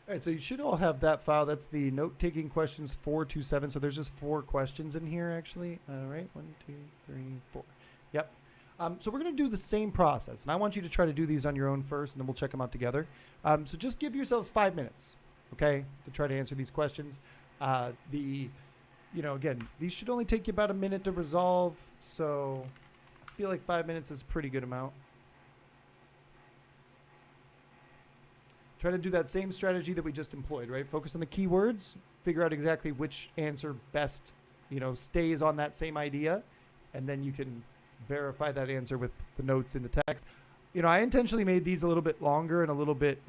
A: All right, so you should all have that file. That's the note-taking questions 427. So there's just 4 questions in here, actually. All right, 1, 2, 3, 4. Yep. So we're going to do the same process, and I want you to try to do these on your own first, and then we'll check them out together. So just give yourselves 5 minutes, okay, to try to answer these questions. Again, these should only take you about a minute to resolve. So I feel like 5 minutes is a pretty good amount. Try to do that same strategy that we just employed, right? Focus on the keywords, figure out exactly which answer best, stays on that same idea, and then you can verify that answer with the notes in the text. I intentionally made these a little bit longer and a little bit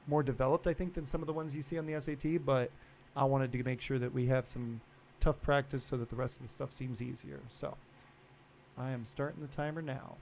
A: more developed, I think, than some of the ones you see on the SAT, but I wanted to make sure that we have some tough practice so that the rest of the stuff seems easier. So I am starting the timer now.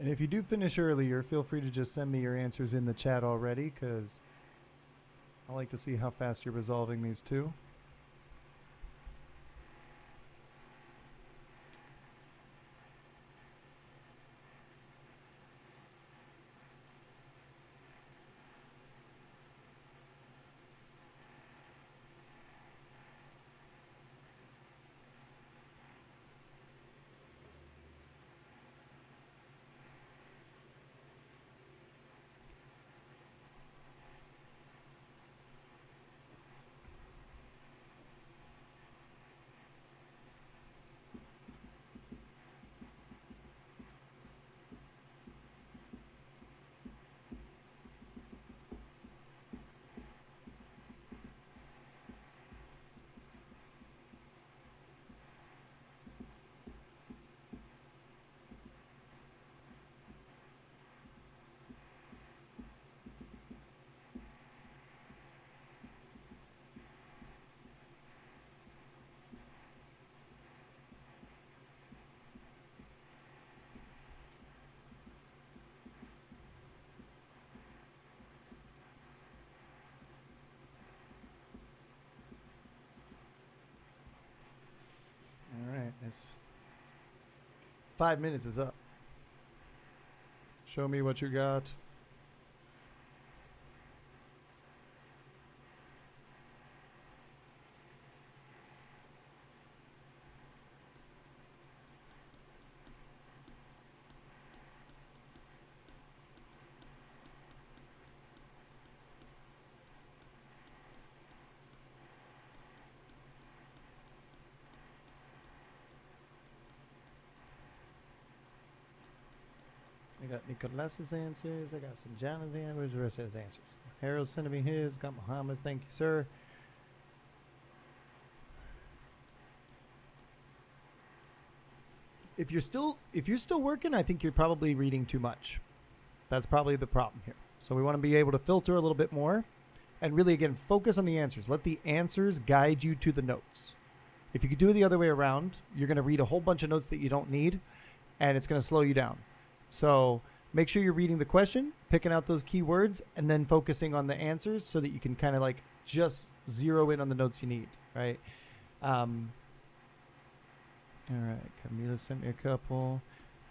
A: And if you do finish earlier, feel free to just send me your answers in the chat already, because I like to see how fast you're resolving these two. All right, this 5 minutes is up. Show me what you got. I got Nicolas's answers. I got some John's answers. Where's the rest of his answers? Harold's sending me his. Got Muhammad's. Thank you, sir. If you're still working, I think you're probably reading too much. That's probably the problem here. So we want to be able to filter a little bit more, and really again focus on the answers. Let the answers guide you to the notes. If you could do it the other way around, you're going to read a whole bunch of notes that you don't need, and it's going to slow you down. So make sure you're reading the question, picking out those keywords, and then focusing on the answers so that you can kind of like just zero in on the notes you need, right? All right, Camila sent me a couple.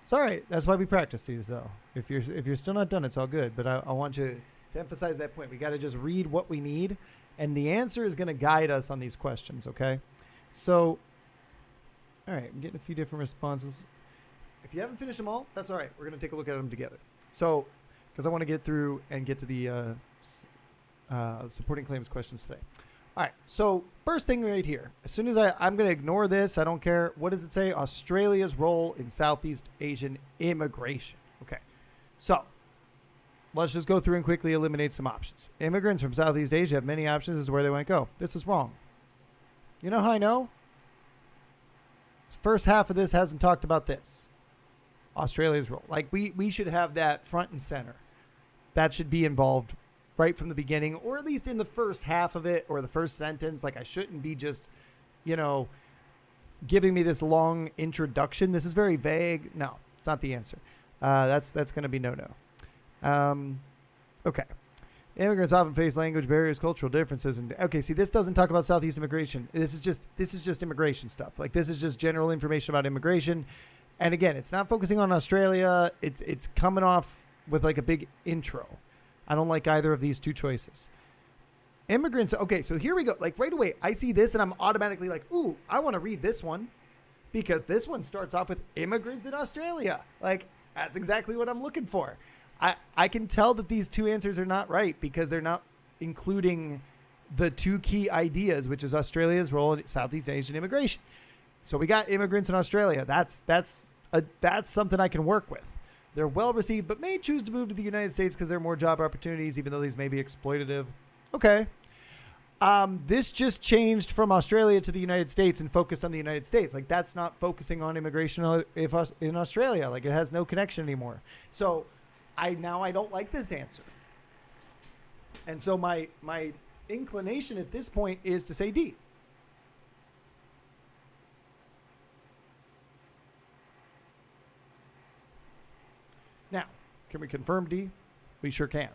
A: It's all right. That's why we practice these, though. If you're still not done, it's all good. But I want you to emphasize that point. We got to just read what we need, and the answer is going to guide us on these questions, okay? So, all right, I'm getting a few different responses. If you haven't finished them all, that's all right. We're going to take a look at them together. So, because I want to get through and get to the supporting claims questions today. All right, so first thing right here. As soon as I'm going to ignore this, I don't care. What does it say? Australia's role in Southeast Asian immigration. Okay, so let's just go through and quickly eliminate some options. Immigrants from Southeast Asia have many options as to where they want to go. This is wrong. You know how I know? This first half of this hasn't talked about this. Australia's role. Like we should have that front and center. That should be involved right from the beginning, or at least in the first half of it, or the first sentence. Like I shouldn't be just, giving me this long introduction. This is very vague. No, it's not the answer. That's going to be no. Okay. Immigrants often face language barriers, cultural differences, and okay. See, this doesn't talk about Southeast immigration. This is just immigration stuff. Like this is just general information about immigration. And again, it's not focusing on Australia. It's coming off with like a big intro. I don't like either of these two choices. Immigrants. Okay, so here we go. Like right away, I see this and I'm automatically like, ooh, I want to read this one because this one starts off with immigrants in Australia. Like that's exactly what I'm looking for. I can tell that these two answers are not right because they're not including the two key ideas, which is Australia's role in Southeast Asian immigration. So we got immigrants in Australia. That's something I can work with. They're well received, but may choose to move to the United States because there are more job opportunities, even though these may be exploitative. Okay. This just changed from Australia to the United States and focused on the United States. Like that's not focusing on immigration in Australia. Like it has no connection anymore. So I don't like this answer. And so my inclination at this point is to say D. Can we confirm D? We sure can.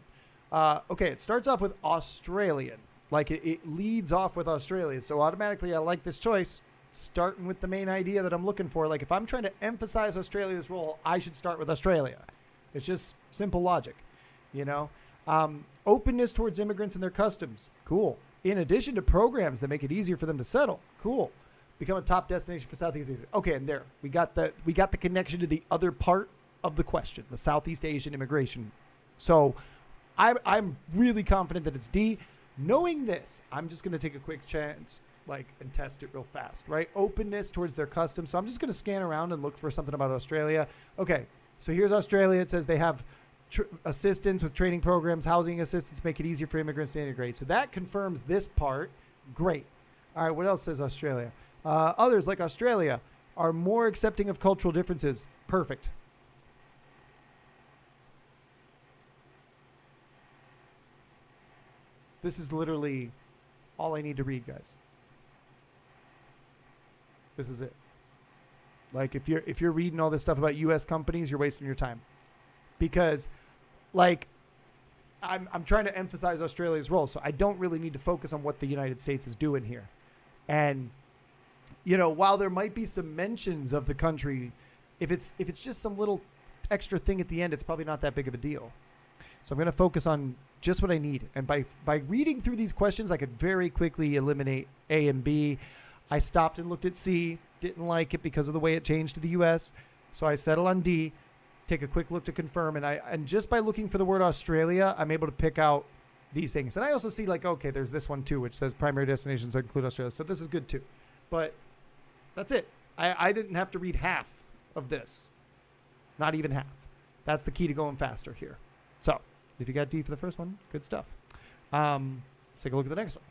A: Okay, it starts off with Australian. Like it leads off with Australia. So automatically I like this choice, starting with the main idea that I'm looking for. Like if I'm trying to emphasize Australia's role, I should start with Australia. It's just simple logic, you know? Openness towards immigrants and their customs. Cool. In addition to programs that make it easier for them to settle. Cool. Become a top destination for Southeast Asia. Okay, and there we got the connection to the other part of the question, the Southeast Asian immigration. So I'm really confident that it's D. Knowing this, I'm just going to take a quick chance, and test it real fast, right? Openness towards their customs. So I'm just going to scan around and look for something about Australia. Okay, so here's Australia. It says they have assistance with training programs, housing assistance, make it easier for immigrants to integrate. So that confirms this part. Great. All right, what else says Australia? Others, like Australia, are more accepting of cultural differences. Perfect. This is literally all I need to read, guys. This is it. Like if you're reading all this stuff about US companies, you're wasting your time. Because I'm trying to emphasize Australia's role, so I don't really need to focus on what the United States is doing here. And while there might be some mentions of the country, if it's just some little extra thing at the end, it's probably not that big of a deal. So I'm going to focus on just what I need. And by reading through these questions, I could very quickly eliminate A and B. I stopped and looked at C, didn't like it because of the way it changed to the US. So I settle on D, take a quick look to confirm. And just by looking for the word Australia, I'm able to pick out these things. And I also see okay, there's this one too, which says primary destinations include Australia. So this is good too. But that's it. I didn't have to read half of this. Not even half. That's the key to going faster here. So if you got D for the first one, good stuff. Let's take a look at the next one.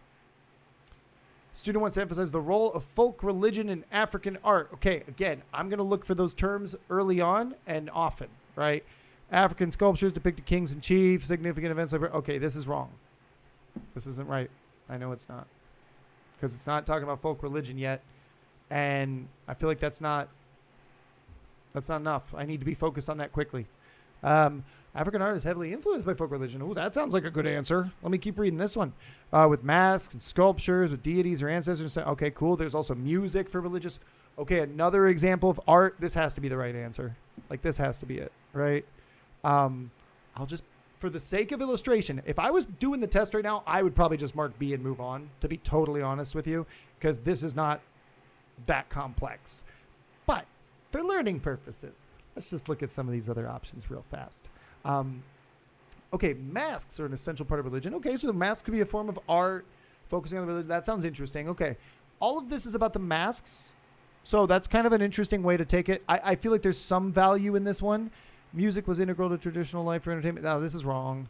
A: Student wants to emphasize the role of folk religion in African art. Okay, again, I'm going to look for those terms early on and often, right? African sculptures depicted kings and chiefs, significant events. Okay, this is wrong. This isn't right. I know it's not. Because it's not talking about folk religion yet. And I feel like that's not enough. I need to be focused on that quickly. African art is heavily influenced by folk religion. Ooh, that sounds like a good answer. Let me keep reading this one. With masks and sculptures, with deities or ancestors. Okay, cool. There's also music for religious. Okay, another example of art. This has to be the right answer. This has to be it, right? I'll just, for the sake of illustration, if I was doing the test right now, I would probably just mark B and move on, to be totally honest with you, because this is not that complex. But for learning purposes, let's just look at some of these other options real fast. Okay, masks are an essential part of religion. Okay, so the mask could be a form of art, focusing on the religion. That sounds interesting. Okay, all of this is about the masks. So that's kind of an interesting way to take it. I feel like there's some value in this one. Music was integral to traditional life for entertainment. No, this is wrong.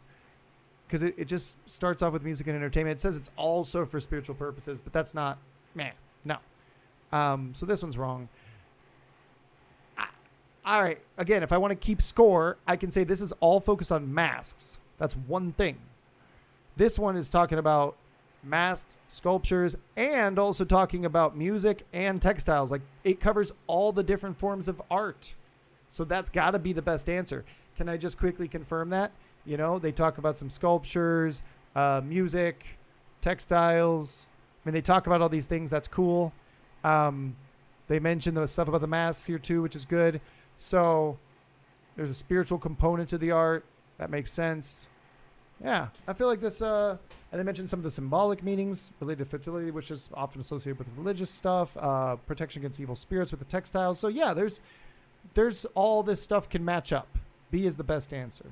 A: Because it just starts off with music and entertainment. It says it's also for spiritual purposes, but that's not, no. So this one's wrong. All right, again, if I want to keep score, I can say this is all focused on masks. That's one thing. This one is talking about masks, sculptures, and also talking about music and textiles. It covers all the different forms of art. So that's got to be the best answer. Can I just quickly confirm that? They talk about some sculptures, music, textiles. They talk about all these things. That's cool. They mention the stuff about the masks here too, which is good. So there's a spiritual component to the art. That makes sense. Yeah, I feel like this, and they mentioned some of the symbolic meanings related to fertility, which is often associated with religious stuff, protection against evil spirits with the textiles. So yeah, there's all this stuff can match up. B is the best answer.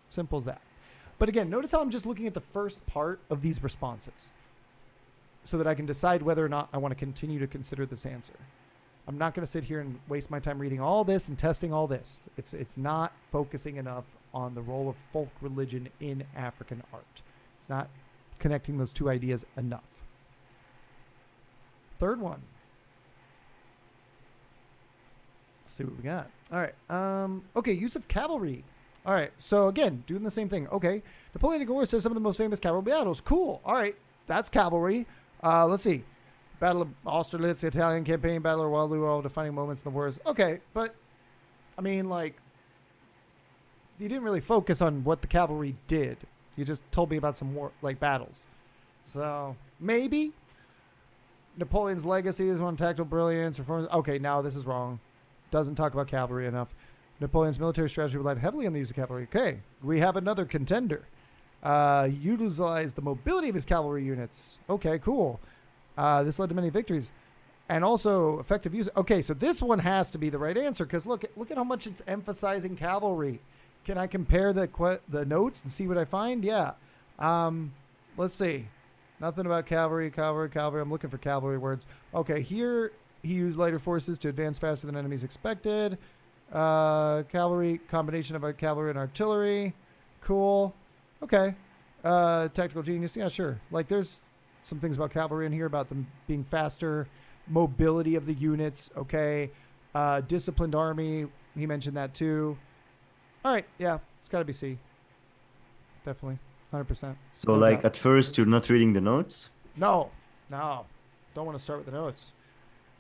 A: Simple as that. But again, notice how I'm just looking at the first part of these responses so that I can decide whether or not I want to continue to consider this answer. I'm not going to sit here and waste my time reading all this and testing all this. It's not focusing enough on the role of folk religion in African art. It's not connecting those two ideas enough. Third one. Let's see what we got. All right. Okay, use of cavalry. All right. So again, doing the same thing. Okay. Napoleonic War says some of the most famous cavalry battles. Cool. All right. That's cavalry. Let's see. Battle of Austerlitz, the Italian campaign, Battle of Waterloo, all defining moments in the wars. Okay, but you didn't really focus on what the cavalry did. You just told me about some war, like battles. So maybe Napoleon's legacy is one tactical brilliance. Okay, now this is wrong. Doesn't talk about cavalry enough. Napoleon's military strategy relied heavily on the use of cavalry. Okay, we have another contender. Utilized the mobility of his cavalry units. Okay, cool. This led to many victories. And also effective use. Okay, so this one has to be the right answer because look at how much it's emphasizing cavalry. Can I compare the notes and see what I find? Yeah. Let's see. Nothing about cavalry. I'm looking for cavalry words. Okay, here he used lighter forces to advance faster than enemies expected. Cavalry, combination of cavalry and artillery. Cool. Okay. Tactical genius. Yeah, sure. Like there's some things about cavalry in here about them being faster. Mobility of the units. Okay. Disciplined army. He mentioned that too. All right. Yeah. It's got to be C. Definitely. 100%.
B: So, like, at first, you're not reading the notes?
A: No. Don't want to start with the notes.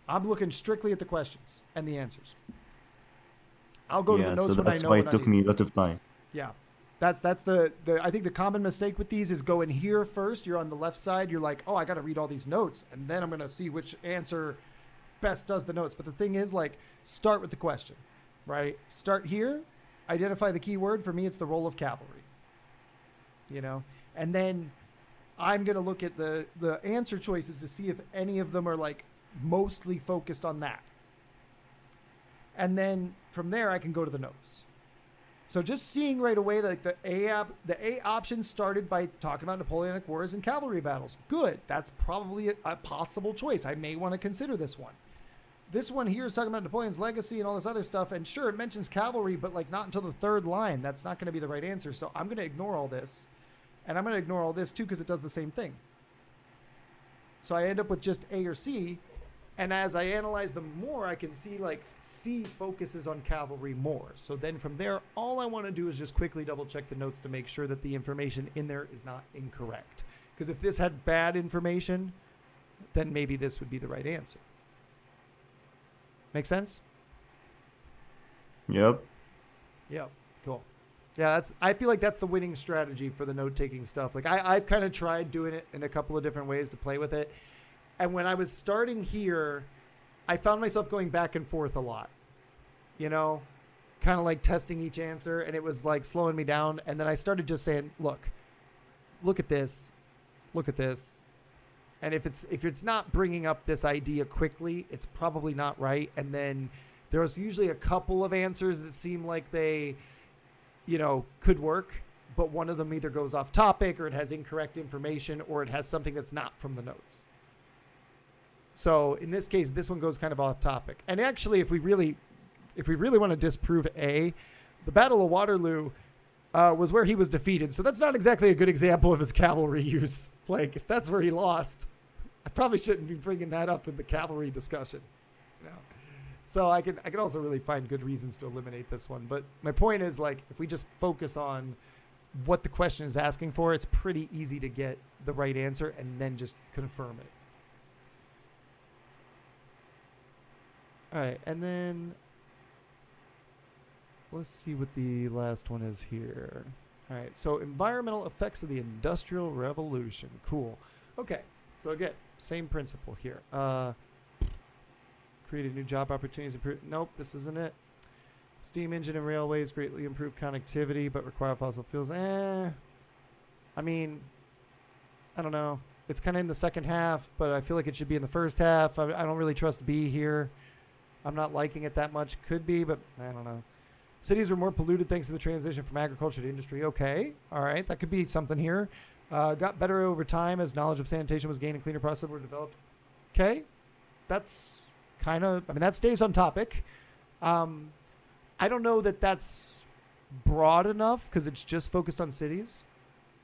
A: I'm looking strictly at the questions and the answers. I'll go to the notes when I know.
B: That's why it took me a lot of time.
A: Yeah. That's the I think the common mistake with these is go in here first. You're on the left side. You're like, oh, I got to read all these notes, and then I'm going to see which answer best does the notes. But the thing is, like, start with the question, right? Start here. Identify the keyword. For me, it's the role of cavalry. You know, and then I'm going to look at the answer choices to see if any of them are like mostly focused on that. And then from there, I can go to the notes. So just seeing right away, like the A option started by talking about Napoleonic Wars and cavalry battles. Good. That's probably a possible choice. I may want to consider this one. This one here is talking about Napoleon's legacy and all this other stuff. And sure, it mentions cavalry, but like not until the third line. That's not going to be the right answer. So I'm going to ignore all this. And I'm going to ignore all this too because it does the same thing. So I end up with just A or C. And as I analyze them more, I can see like C focuses on cavalry more. So then from there, all I want to do is just quickly double check the notes to make sure that the information in there is not incorrect. Because if this had bad information, then maybe this would be the right answer. Make sense?
B: Yep.
A: Cool. Yeah, I feel like that's the winning strategy for the note-taking stuff. Like I've kind of tried doing it in a couple of different ways to play with it. And when I was starting here, I found myself going back and forth a lot, you know, kind of like testing each answer. And it was like slowing me down. And then I started just saying, look at this. And if it's not bringing up this idea quickly, it's probably not right. And then there was usually a couple of answers that seem like they, you know, could work, but one of them either goes off topic or it has incorrect information or it has something that's not from the notes. So in this case, this one goes kind of off topic. And actually, if we really want to disprove A, the Battle of Waterloo was where he was defeated. So that's not exactly a good example of his cavalry use. Like if that's where he lost, I probably shouldn't be bringing that up in the cavalry discussion. You know? So I can also really find good reasons to eliminate this one. But my point is, like, if we just focus on what the question is asking for, it's pretty easy to get the right answer and then just confirm it. All right, and then let's see what the last one is here. All right, so environmental effects of the Industrial Revolution. Cool. Okay, so again, same principle here. Created new job opportunities. Nope, this isn't it. Steam engine and railways greatly improve connectivity, but require fossil fuels. I mean, I don't know. It's kind of in the second half, but I feel like it should be in the first half. I don't really trust B here. I'm not liking it that much. Could be, but I don't know. Cities are more polluted thanks to the transition from agriculture to industry. Okay, all right, that could be something here. Got better over time as knowledge of sanitation was gained and cleaner processes were developed. Okay, that's kind of, I mean, that stays on topic. I don't know that that's broad enough because it's just focused on cities.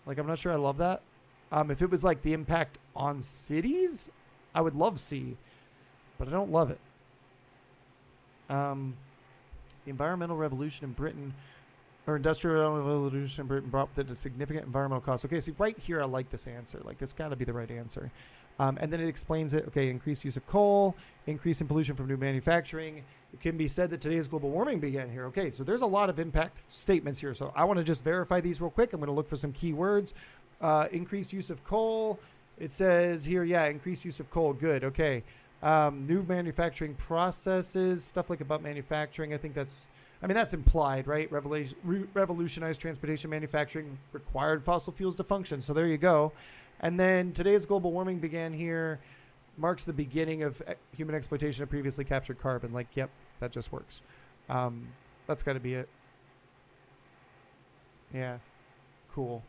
A: Like, I'm not sure I love that. If it was like the impact on cities, I would love C, but I don't love it. The environmental revolution in Britain or industrial revolution brought with it a significant environmental cost. Okay, so right here, I like this answer. Like, this got to be the right answer. And then it explains it. Okay, increased use of coal, increase in pollution from new manufacturing. It can be said that today's global warming began here. Okay, so there's a lot of impact statements here. So I want to just verify these real quick. I'm going to look for some key words. Increased use of coal. It says here, yeah, increased use of coal. Good. Okay. New manufacturing processes, stuff like about manufacturing. I think that's implied, right? Revolutionized transportation manufacturing required fossil fuels to function. So there you go. And then today's global warming began here, marks the beginning of human exploitation of previously captured carbon. Like, yep, that just works. That's got to be it. Yeah, cool.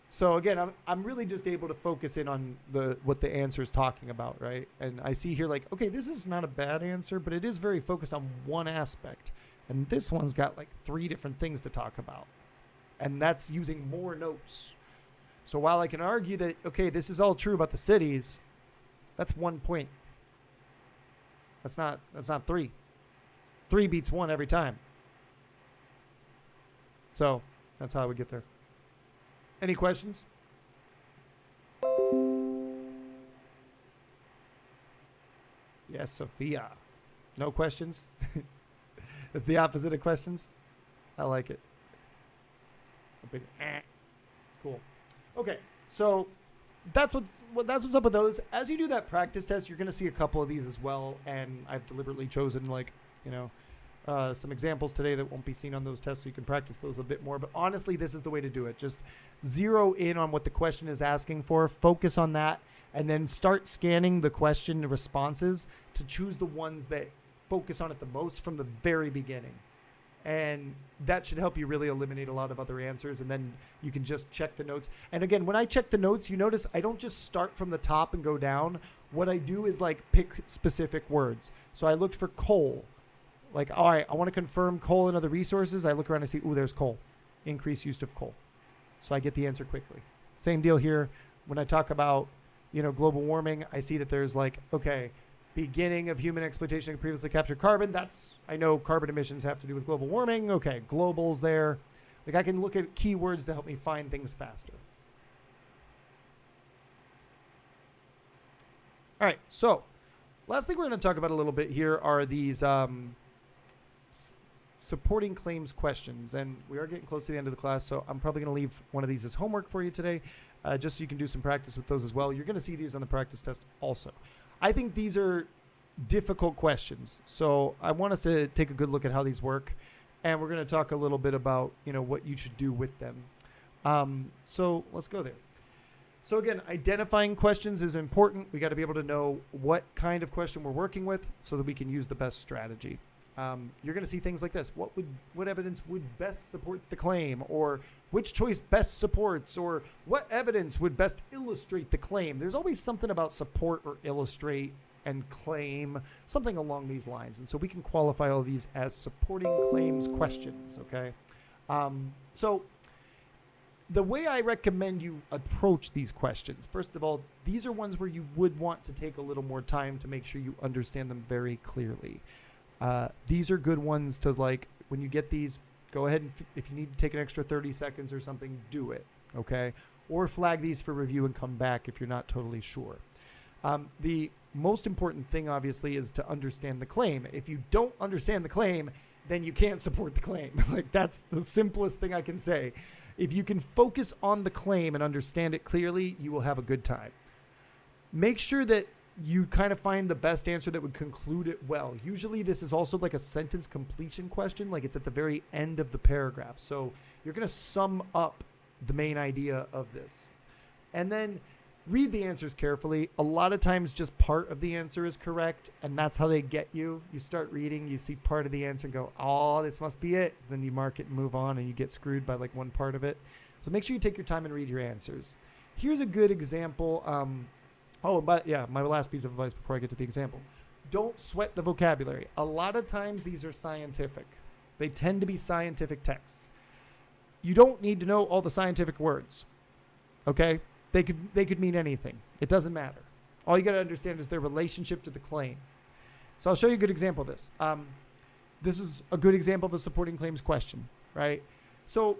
A: So again, I'm really just able to focus in on what the answer is talking about, right? And I see here like, okay, this is not a bad answer, but it is very focused on one aspect. And this one's got like 3 different things to talk about. And that's using more notes. So while I can argue that, okay, this is all true about the cities, that's 1 point. That's not 3. 3 beats 1 every time. So that's how I would get there. Any questions? Yes, Sophia. No questions? It's the opposite of questions. I like it. A big Cool. Okay, so that's what's up with those. As you do that practice test, you're going to see a couple of these as well, and I've deliberately chosen some examples today that won't be seen on those tests, so you can practice those a bit more. But honestly, this is the way to do it. Just zero in on what the question is asking for, focus on that, and then start scanning the question responses to choose the ones that focus on it the most from the very beginning. And that should help you really eliminate a lot of other answers, and then you can just check the notes. And again, when I check the notes, you notice I don't just start from the top and go down. What I do is like pick specific words. So I looked for coal. Like, all right, I want to confirm coal and other resources. I look around and see, ooh, there's coal. Increased use of coal. So I get the answer quickly. Same deal here. When I talk about, global warming, I see that there's like, okay, beginning of human exploitation of previously captured carbon. I know carbon emissions have to do with global warming. Okay, global's there. Like, I can look at keywords to help me find things faster. All right, so last thing we're going to talk about a little bit here are these supporting claims questions. And we are getting close to the end of the class, so I'm probably going to leave one of these as homework for you today, just so you can do some practice with those as well. You're going to see these on the practice test also. I think these are difficult questions, so I want us to take a good look at how these work, and we're going to talk a little bit about what you should do with them. So let's go there. So again, identifying questions is important. We got to be able to know what kind of question we're working with so that we can use the best strategy. You're going to see things like this. What evidence would best support the claim? Or which choice best supports? Or what evidence would best illustrate the claim? There's always something about support or illustrate and claim, something along these lines. And so we can qualify all these as supporting claims questions, okay? So the way I recommend you approach these questions, first of all, these are ones where you would want to take a little more time to make sure you understand them very clearly. These are good ones to, like, when you get these, go ahead and if you need to take an extra 30 seconds or something, do it, okay? Or flag these for review and come back if you're not totally sure. The most important thing, obviously, is to understand the claim. If you don't understand the claim, then you can't support the claim. Like, that's the simplest thing I can say. If you can focus on the claim and understand it clearly, you will have a good time. Make sure that you kind of find the best answer that would conclude it well. Usually this is also like a sentence completion question, like it's at the very end of the paragraph. So you're going to sum up the main idea of this. And then read the answers carefully. A lot of times just part of the answer is correct, and that's how they get you. You start reading, you see part of the answer and go, oh, this must be it. Then you mark it and move on, and you get screwed by like one part of it. So make sure you take your time and read your answers. Here's a good example. My last piece of advice before I get to the example. Don't sweat the vocabulary. A lot of times these are scientific. They tend to be scientific texts. You don't need to know all the scientific words, okay? They could mean anything. It doesn't matter. All you got to understand is their relationship to the claim. So I'll show you a good example of this. This is a good example of a supporting claims question. right? So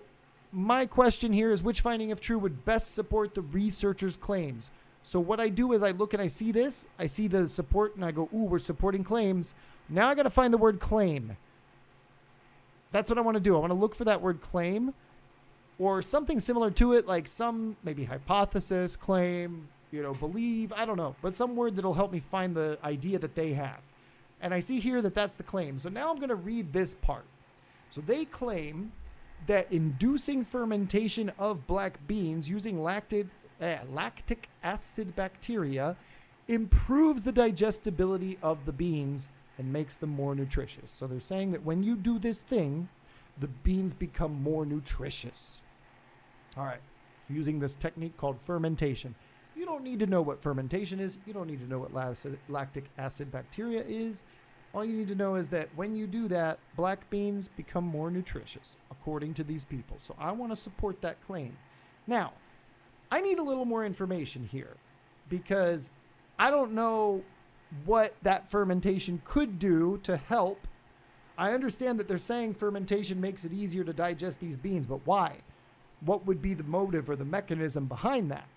A: my question here is, which finding, if true, would best support the researcher's claims? So what I do is I look and I see this, I see the support, and I go, ooh, we're supporting claims. Now I got to find the word claim. That's what I want to do. I want to look for that word claim or something similar to it, like some maybe hypothesis, claim, believe, I don't know, but some word that'll help me find the idea that they have. And I see here that that's the claim. So now I'm going to read this part. So they claim that inducing fermentation of black beans using lactic acid bacteria improves the digestibility of the beans and makes them more nutritious. So they're saying that when you do this thing, the beans become more nutritious. All right, using this technique called fermentation. You don't need to know what fermentation is. You don't need to know what lactic acid bacteria is. All you need to know is that when you do that, black beans become more nutritious, according to these people. So I want to support that claim. Now, I need a little more information here because I don't know what that fermentation could do to help. I understand that they're saying fermentation makes it easier to digest these beans, but why? What would be the motive or the mechanism behind that?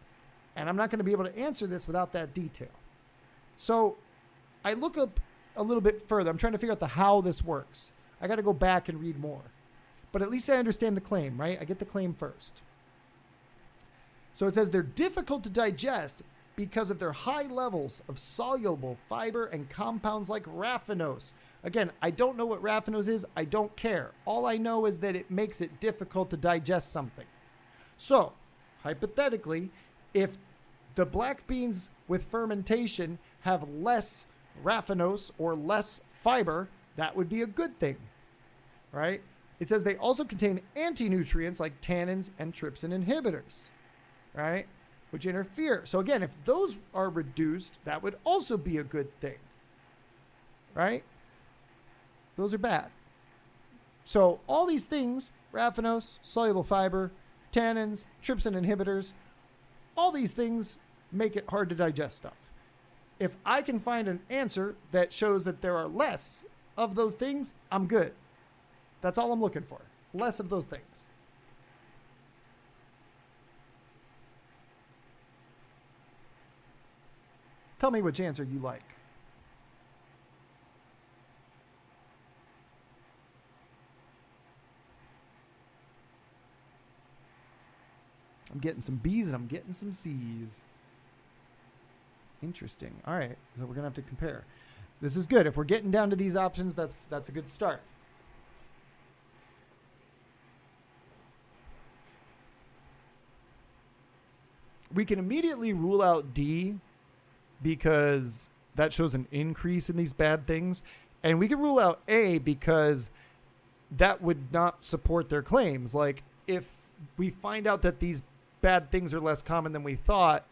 A: And I'm not going to be able to answer this without that detail. So I look up a little bit further. I'm trying to figure out the how this works. I got to go back and read more. But at least I understand the claim, right? I get the claim first. So it says they're difficult to digest because of their high levels of soluble fiber and compounds like raffinose. Again, I don't know what raffinose is. I don't care. All I know is that it makes it difficult to digest something. So, hypothetically, if the black beans with fermentation have less raffinose or less fiber, that would be a good thing, right? It says they also contain anti-nutrients like tannins and trypsin inhibitors, right? Which interfere. So again, if those are reduced, that would also be a good thing, right? Those are bad. So all these things, raffinose, soluble fiber, tannins, trypsin inhibitors, all these things make it hard to digest stuff. If I can find an answer that shows that there are less of those things, I'm good. That's all I'm looking for. Less of those things. Tell me which answer you like. I'm getting some B's and I'm getting some C's. Interesting. All right, so we're gonna have to compare. This is good. If we're getting down to these options, that's a good start. We can immediately rule out D because that shows an increase in these bad things. And we can rule out A because that would not support their claims. Like, if we find out that these bad things are less common than we thought,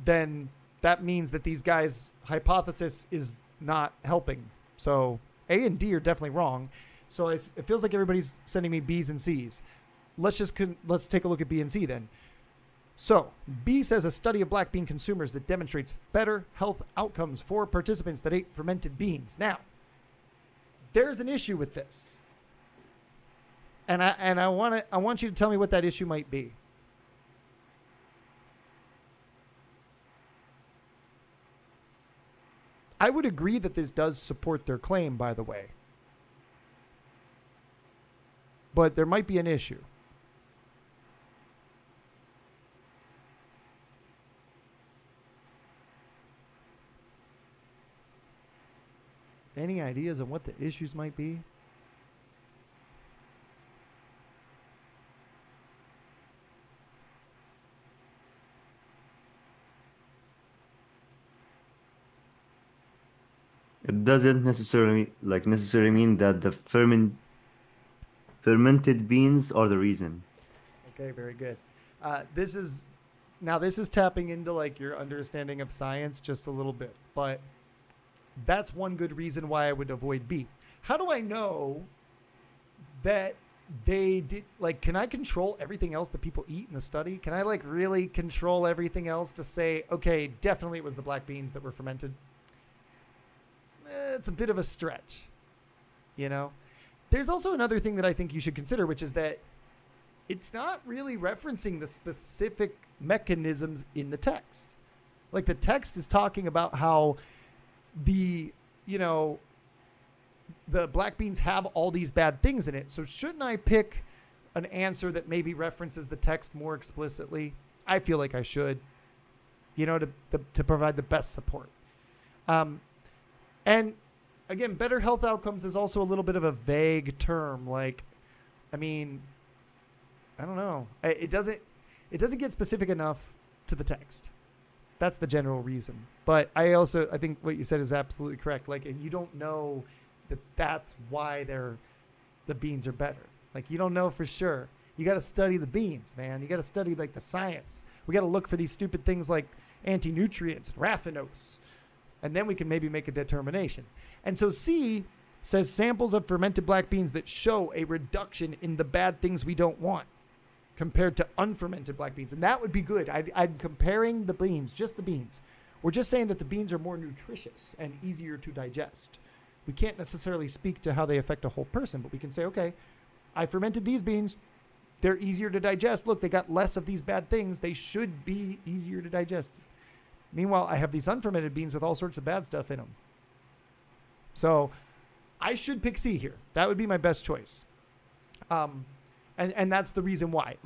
A: then that means that these guys' hypothesis is not helping. So A and D are definitely wrong. So it feels like everybody's sending me B's and C's. Let's take a look at B and C then. So B says a study of black bean consumers that demonstrates better health outcomes for participants that ate fermented beans. Now, there's an issue with this. And I want you to tell me what that issue might be. I would agree that this does support their claim, by the way. But there might be an issue. Any ideas on what the issues might be?
B: It doesn't necessarily mean that the fermented beans are the reason.
A: Okay, very good. This is tapping into like your understanding of science just a little bit, but that's one good reason why I would avoid B. How do I know that they did, like, can I control everything else that people eat in the study? Can I like really control everything else to say, okay, definitely it was the black beans that were fermented? It's a bit of a stretch, you know? there's also another thing that I think you should consider, which is that it's not really referencing the specific mechanisms in the text. Like the text is talking about how the black beans have all these bad things in it. So shouldn't I pick an answer that maybe references the text more explicitly? I feel like I should, to provide the best support. And again, better health outcomes is also a little bit of a vague term. Like, I mean, I don't know. It doesn't get specific enough to the text. That's the general reason. But I think what you said is absolutely correct. Like, and you don't know that's why the beans are better. Like, you don't know for sure. You got to study the beans, man. You got to study like the science. We got to look for these stupid things like anti-nutrients, raffinose, and then we can maybe make a determination. And so C says samples of fermented black beans that show a reduction in the bad things we don't want compared to unfermented black beans. And that would be good. I'm comparing the beans, just the beans. We're just saying that the beans are more nutritious and easier to digest. We can't necessarily speak to how they affect a whole person, but we can say, okay, I fermented these beans. They're easier to digest. Look, they got less of these bad things. They should be easier to digest. Meanwhile, I have these unfermented beans with all sorts of bad stuff in them. So I should pick C here. That would be my best choice. And that's the reason why.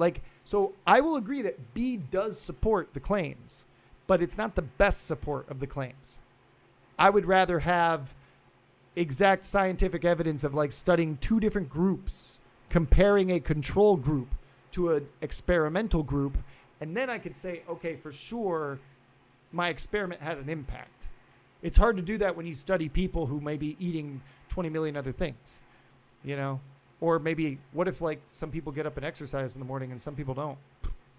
A: So I will agree that B does support the claims, but it's not the best support of the claims. I would rather have exact scientific evidence of studying two different groups, comparing a control group to an experimental group, and then I could say, okay, for sure, my experiment had an impact. It's hard to do that when you study people who may be eating 20 million other things, Or maybe, what if some people get up and exercise in the morning and some people don't?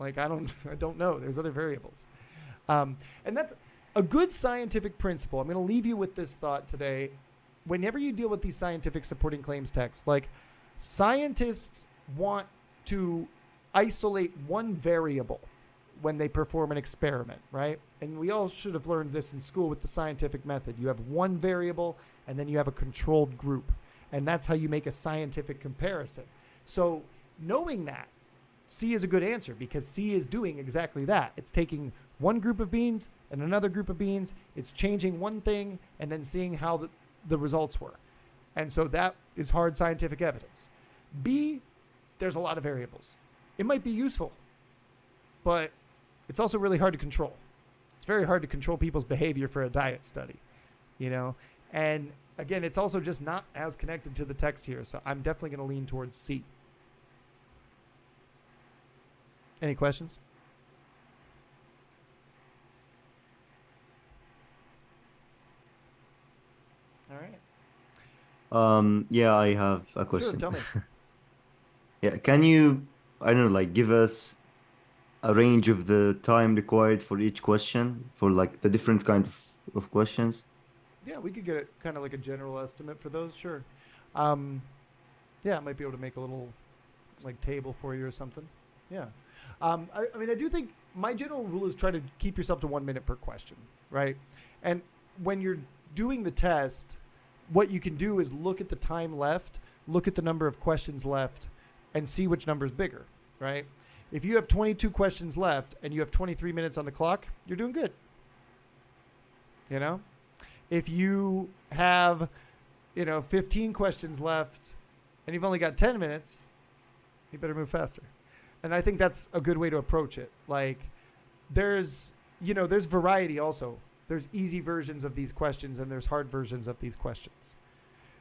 A: I don't know. There's other variables. And that's a good scientific principle. I'm going to leave you with this thought today. Whenever you deal with these scientific supporting claims texts, scientists want to isolate one variable when they perform an experiment, right? And we all should have learned this in school with the scientific method. You have one variable and then you have a controlled group. And that's how you make a scientific comparison. So knowing that, C is a good answer because C is doing exactly that. It's taking one group of beans and another group of beans. It's changing one thing and then seeing how the results were. And so that is hard scientific evidence. B, there's a lot of variables. It might be useful, but it's also really hard to control. It's very hard to control people's behavior for a diet study, And again, it's also just not as connected to the text here. So I'm definitely going to lean towards C. Any questions? All right.
B: Yeah, I have a question.
A: Sure, tell me.
B: Yeah, can you, I don't know, give us a range of the time required for each question for the different kind of questions?
A: Yeah, we could get kind of a general estimate for those. Sure. Yeah, I might be able to make a little table for you or something. Yeah. I mean, I do think my general rule is try to keep yourself to 1 minute per question, right? And when you're doing the test, what you can do is look at the time left, look at the number of questions left, and see which number is bigger, right? If you have 22 questions left and you have 23 minutes on the clock, you're doing good. If you have, 15 questions left and you've only got 10 minutes, you better move faster. And I think that's a good way to approach it. There's variety also. There's easy versions of these questions and there's hard versions of these questions.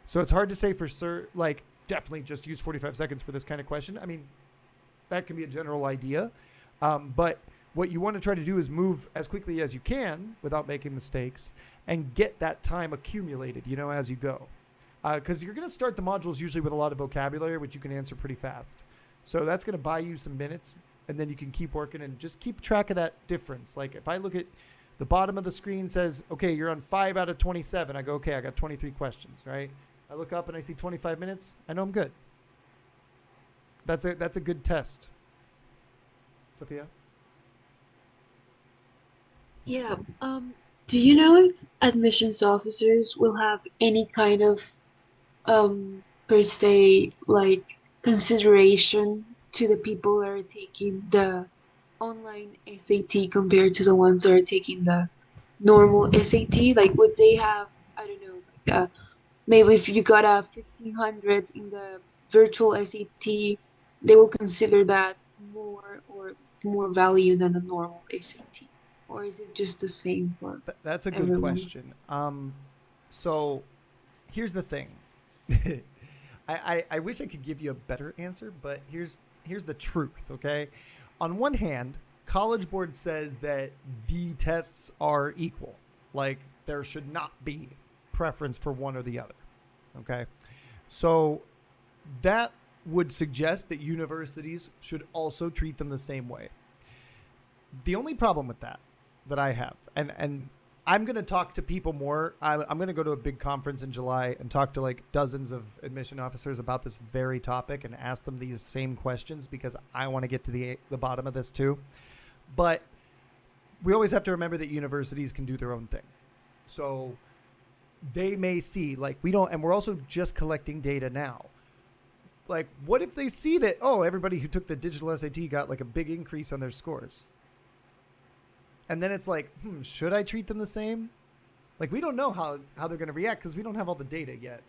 A: So it's hard to say for sure, definitely just use 45 seconds for this kind of question. I mean, that can be a general idea. But what you want to try to do is move as quickly as you can without making mistakes and get that time accumulated, as you go. Because you're going to start the modules usually with a lot of vocabulary, which you can answer pretty fast. So that's going to buy you some minutes, and then you can keep working and just keep track of that difference. If I look at the bottom of the screen says, okay, you're on 5 out of 27. I go, okay, I got 23 questions, right? I look up and I see 25 minutes. I know I'm good. That's a good test. Sophia?
F: Yeah. Do you know if admissions officers will have any kind of per se like consideration to the people that are taking the online SAT compared to the ones that are taking the normal SAT? Like, would they have, I don't know, like maybe if you got a 1500 in the virtual SAT, they will consider that more or more value than a normal SAT? Or is it just the same for
A: That's a good
F: everyone?
A: question. So here's the thing. I wish I could give you a better answer, but here's the truth, okay? On one hand, College Board says that the tests are equal. Like there should not be preference for one or the other. Okay? So that would suggest that universities should also treat them the same way. The only problem with that I have, and I'm going to talk to people more. I'm going to go to a big conference in July and talk to like dozens of admission officers about this very topic and ask them these same questions because I want to get to the bottom of this too. But we always have to remember that universities can do their own thing. So they may see like we don't, and we're also just collecting data now. Like what if they see that, oh, everybody who took the digital SAT got like a big increase on their scores? And then it's like, should I treat them the same? Like, we don't know how they're going to react because we don't have all the data yet.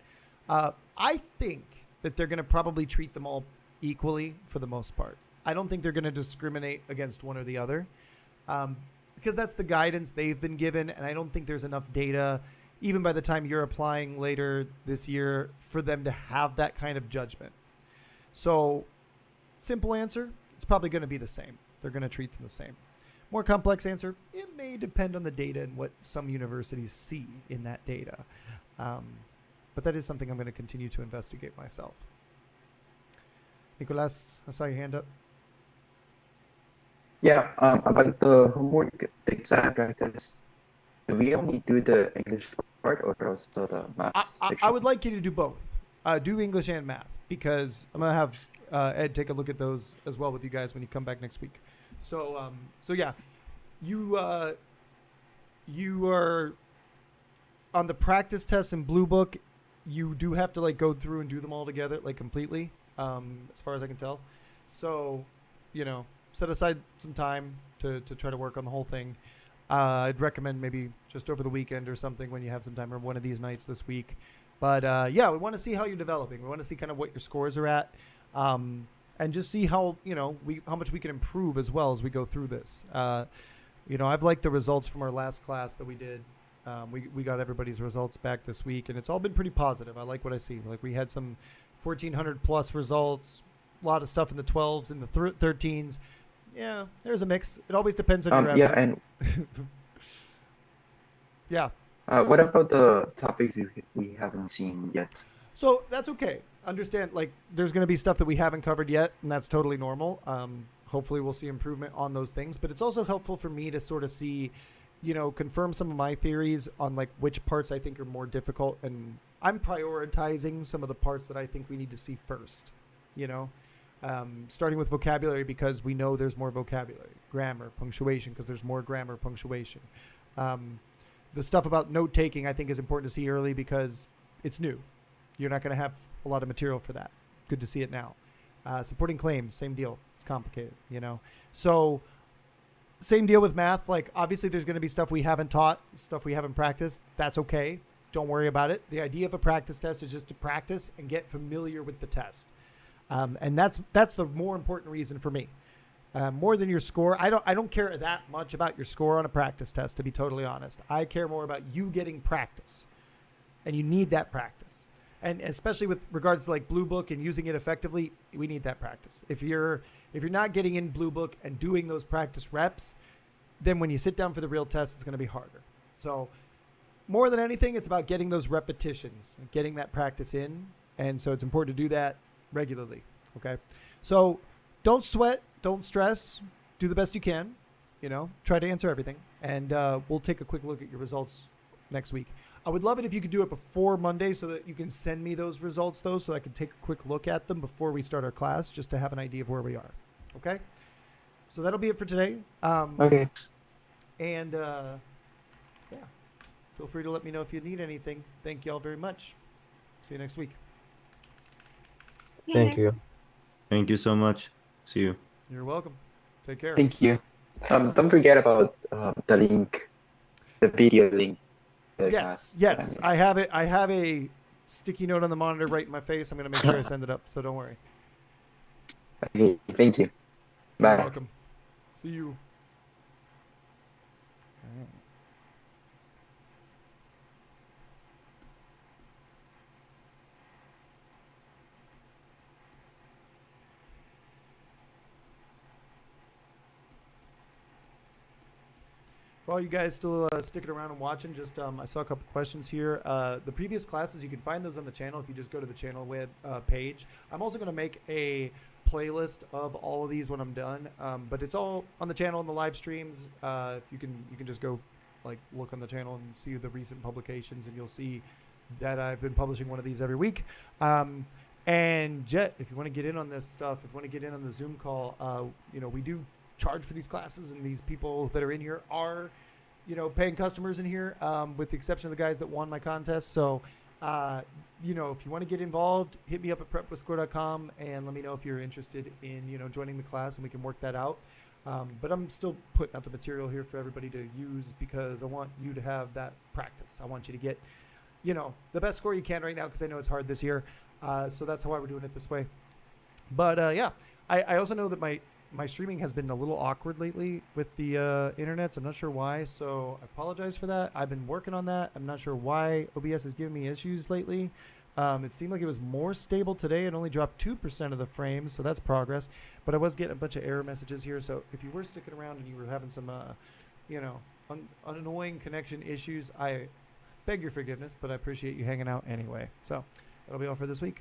A: I think that they're going to probably treat them all equally for the most part. I don't think they're going to discriminate against one or the other because that's the guidance they've been given. And I don't think there's enough data, even by the time you're applying later this year, for them to have that kind of judgment. So, simple answer, it's probably going to be the same. They're going to treat them the same. More complex answer, it may depend on the data and what some universities see in that data. But that is something I'm going to continue to investigate myself. Nicolas, I saw your hand up.
C: Yeah, about the homework exam practice, do we only do the English part or also the math section?
A: I would like you to do both. Do English and math because I'm going to have Ed take a look at those as well with you guys when you come back next week. So yeah, you are on the practice tests in Bluebook. You do have to like go through and do them all together, like completely, as far as I can tell. So, set aside some time to try to work on the whole thing. I'd recommend maybe just over the weekend or something when you have some time, or one of these nights this week. But yeah, we want to see how you're developing. We want to see kind of what your scores are at. And just see how, how much we can improve as well as we go through this. I've liked the results from our last class that we did. We got everybody's results back this week, and it's all been pretty positive. I like what I see. Like we had some 1,400 plus results, a lot of stuff in the 12s and the 13s. Yeah, there's a mix. It always depends on your effort.
C: Yeah, and
A: yeah.
C: What about the topics we haven't seen yet?
A: So that's okay. Understand, like, there's going to be stuff that we haven't covered yet, and that's totally normal. Hopefully we'll see improvement on those things. But it's also helpful for me to sort of see, confirm some of my theories on, like, which parts I think are more difficult. And I'm prioritizing some of the parts that I think we need to see first, starting with vocabulary because we know there's more vocabulary. Grammar, punctuation, because there's more grammar, punctuation. The stuff about note-taking I think is important to see early because it's new. You're not going to have a lot of material for that. Good to see it now. Supporting claims, same deal. It's complicated, So same deal with math. Like obviously there's going to be stuff we haven't taught, stuff we haven't practiced. That's okay. Don't worry about it. The idea of a practice test is just to practice and get familiar with the test. And that's the more important reason for me. More than your score. I don't care that much about your score on a practice test, to be totally honest. I care more about you getting practice. And you need that practice. And especially with regards to like Bluebook and using it effectively, we need that practice. If you're not getting in Bluebook and doing those practice reps, then when you sit down for the real test, it's going to be harder. So more than anything, it's about getting those repetitions, getting that practice in. And so it's important to do that regularly. Okay. So don't sweat, don't stress, do the best you can, try to answer everything. And we'll take a quick look at your results next week. I would love it if you could do it before Monday so that you can send me those results, though, so I can take a quick look at them before we start our class, just to have an idea of where we are. Okay? So that'll be it for today.
C: Okay.
A: And, yeah, feel free to let me know if you need anything. Thank you all very much. See you next week.
E: Thank you.
B: Thank you so much. See you.
A: You're welcome. Take care.
G: Thank you. Don't forget about the link, the video link. To the class.
A: Yes. I have it. I have a sticky note on the monitor right in my face. I'm going to make sure I send it up, so don't worry.
G: Okay, thank you.
A: You're
G: Bye.
A: welcome. See you. For all you guys still sticking around and watching, just I saw a couple questions here. The previous classes, you can find those on the channel if you just go to the channel web page. I'm also going to make a playlist of all of these when I'm done, but it's all on the channel in the live streams. You can just go like look on the channel and see the recent publications, and you'll see that I've been publishing one of these every week. And Jet, if you want to get in on this stuff, if you want to get in on the Zoom call, we do charge for these classes, and these people that are in here are paying customers in here, with the exception of the guys that won my contest. So if you want to get involved, hit me up at prepwithscore.com and let me know if you're interested in joining the class, and we can work that out. But I'm still putting out the material here for everybody to use because I want you to have that practice. I want you to get the best score you can right now, because I know it's hard this year. So that's why we're doing it this way. But I also know that my streaming has been a little awkward lately with the internets. I'm not sure why, so I apologize for that. I've been working on that. I'm not sure why OBS is giving me issues lately. It seemed like it was more stable today. It only dropped 2% of the frames, so that's progress. But I was getting a bunch of error messages here, so if you were sticking around and you were having some, annoying connection issues, I beg your forgiveness, but I appreciate you hanging out anyway. So that'll be all for this week.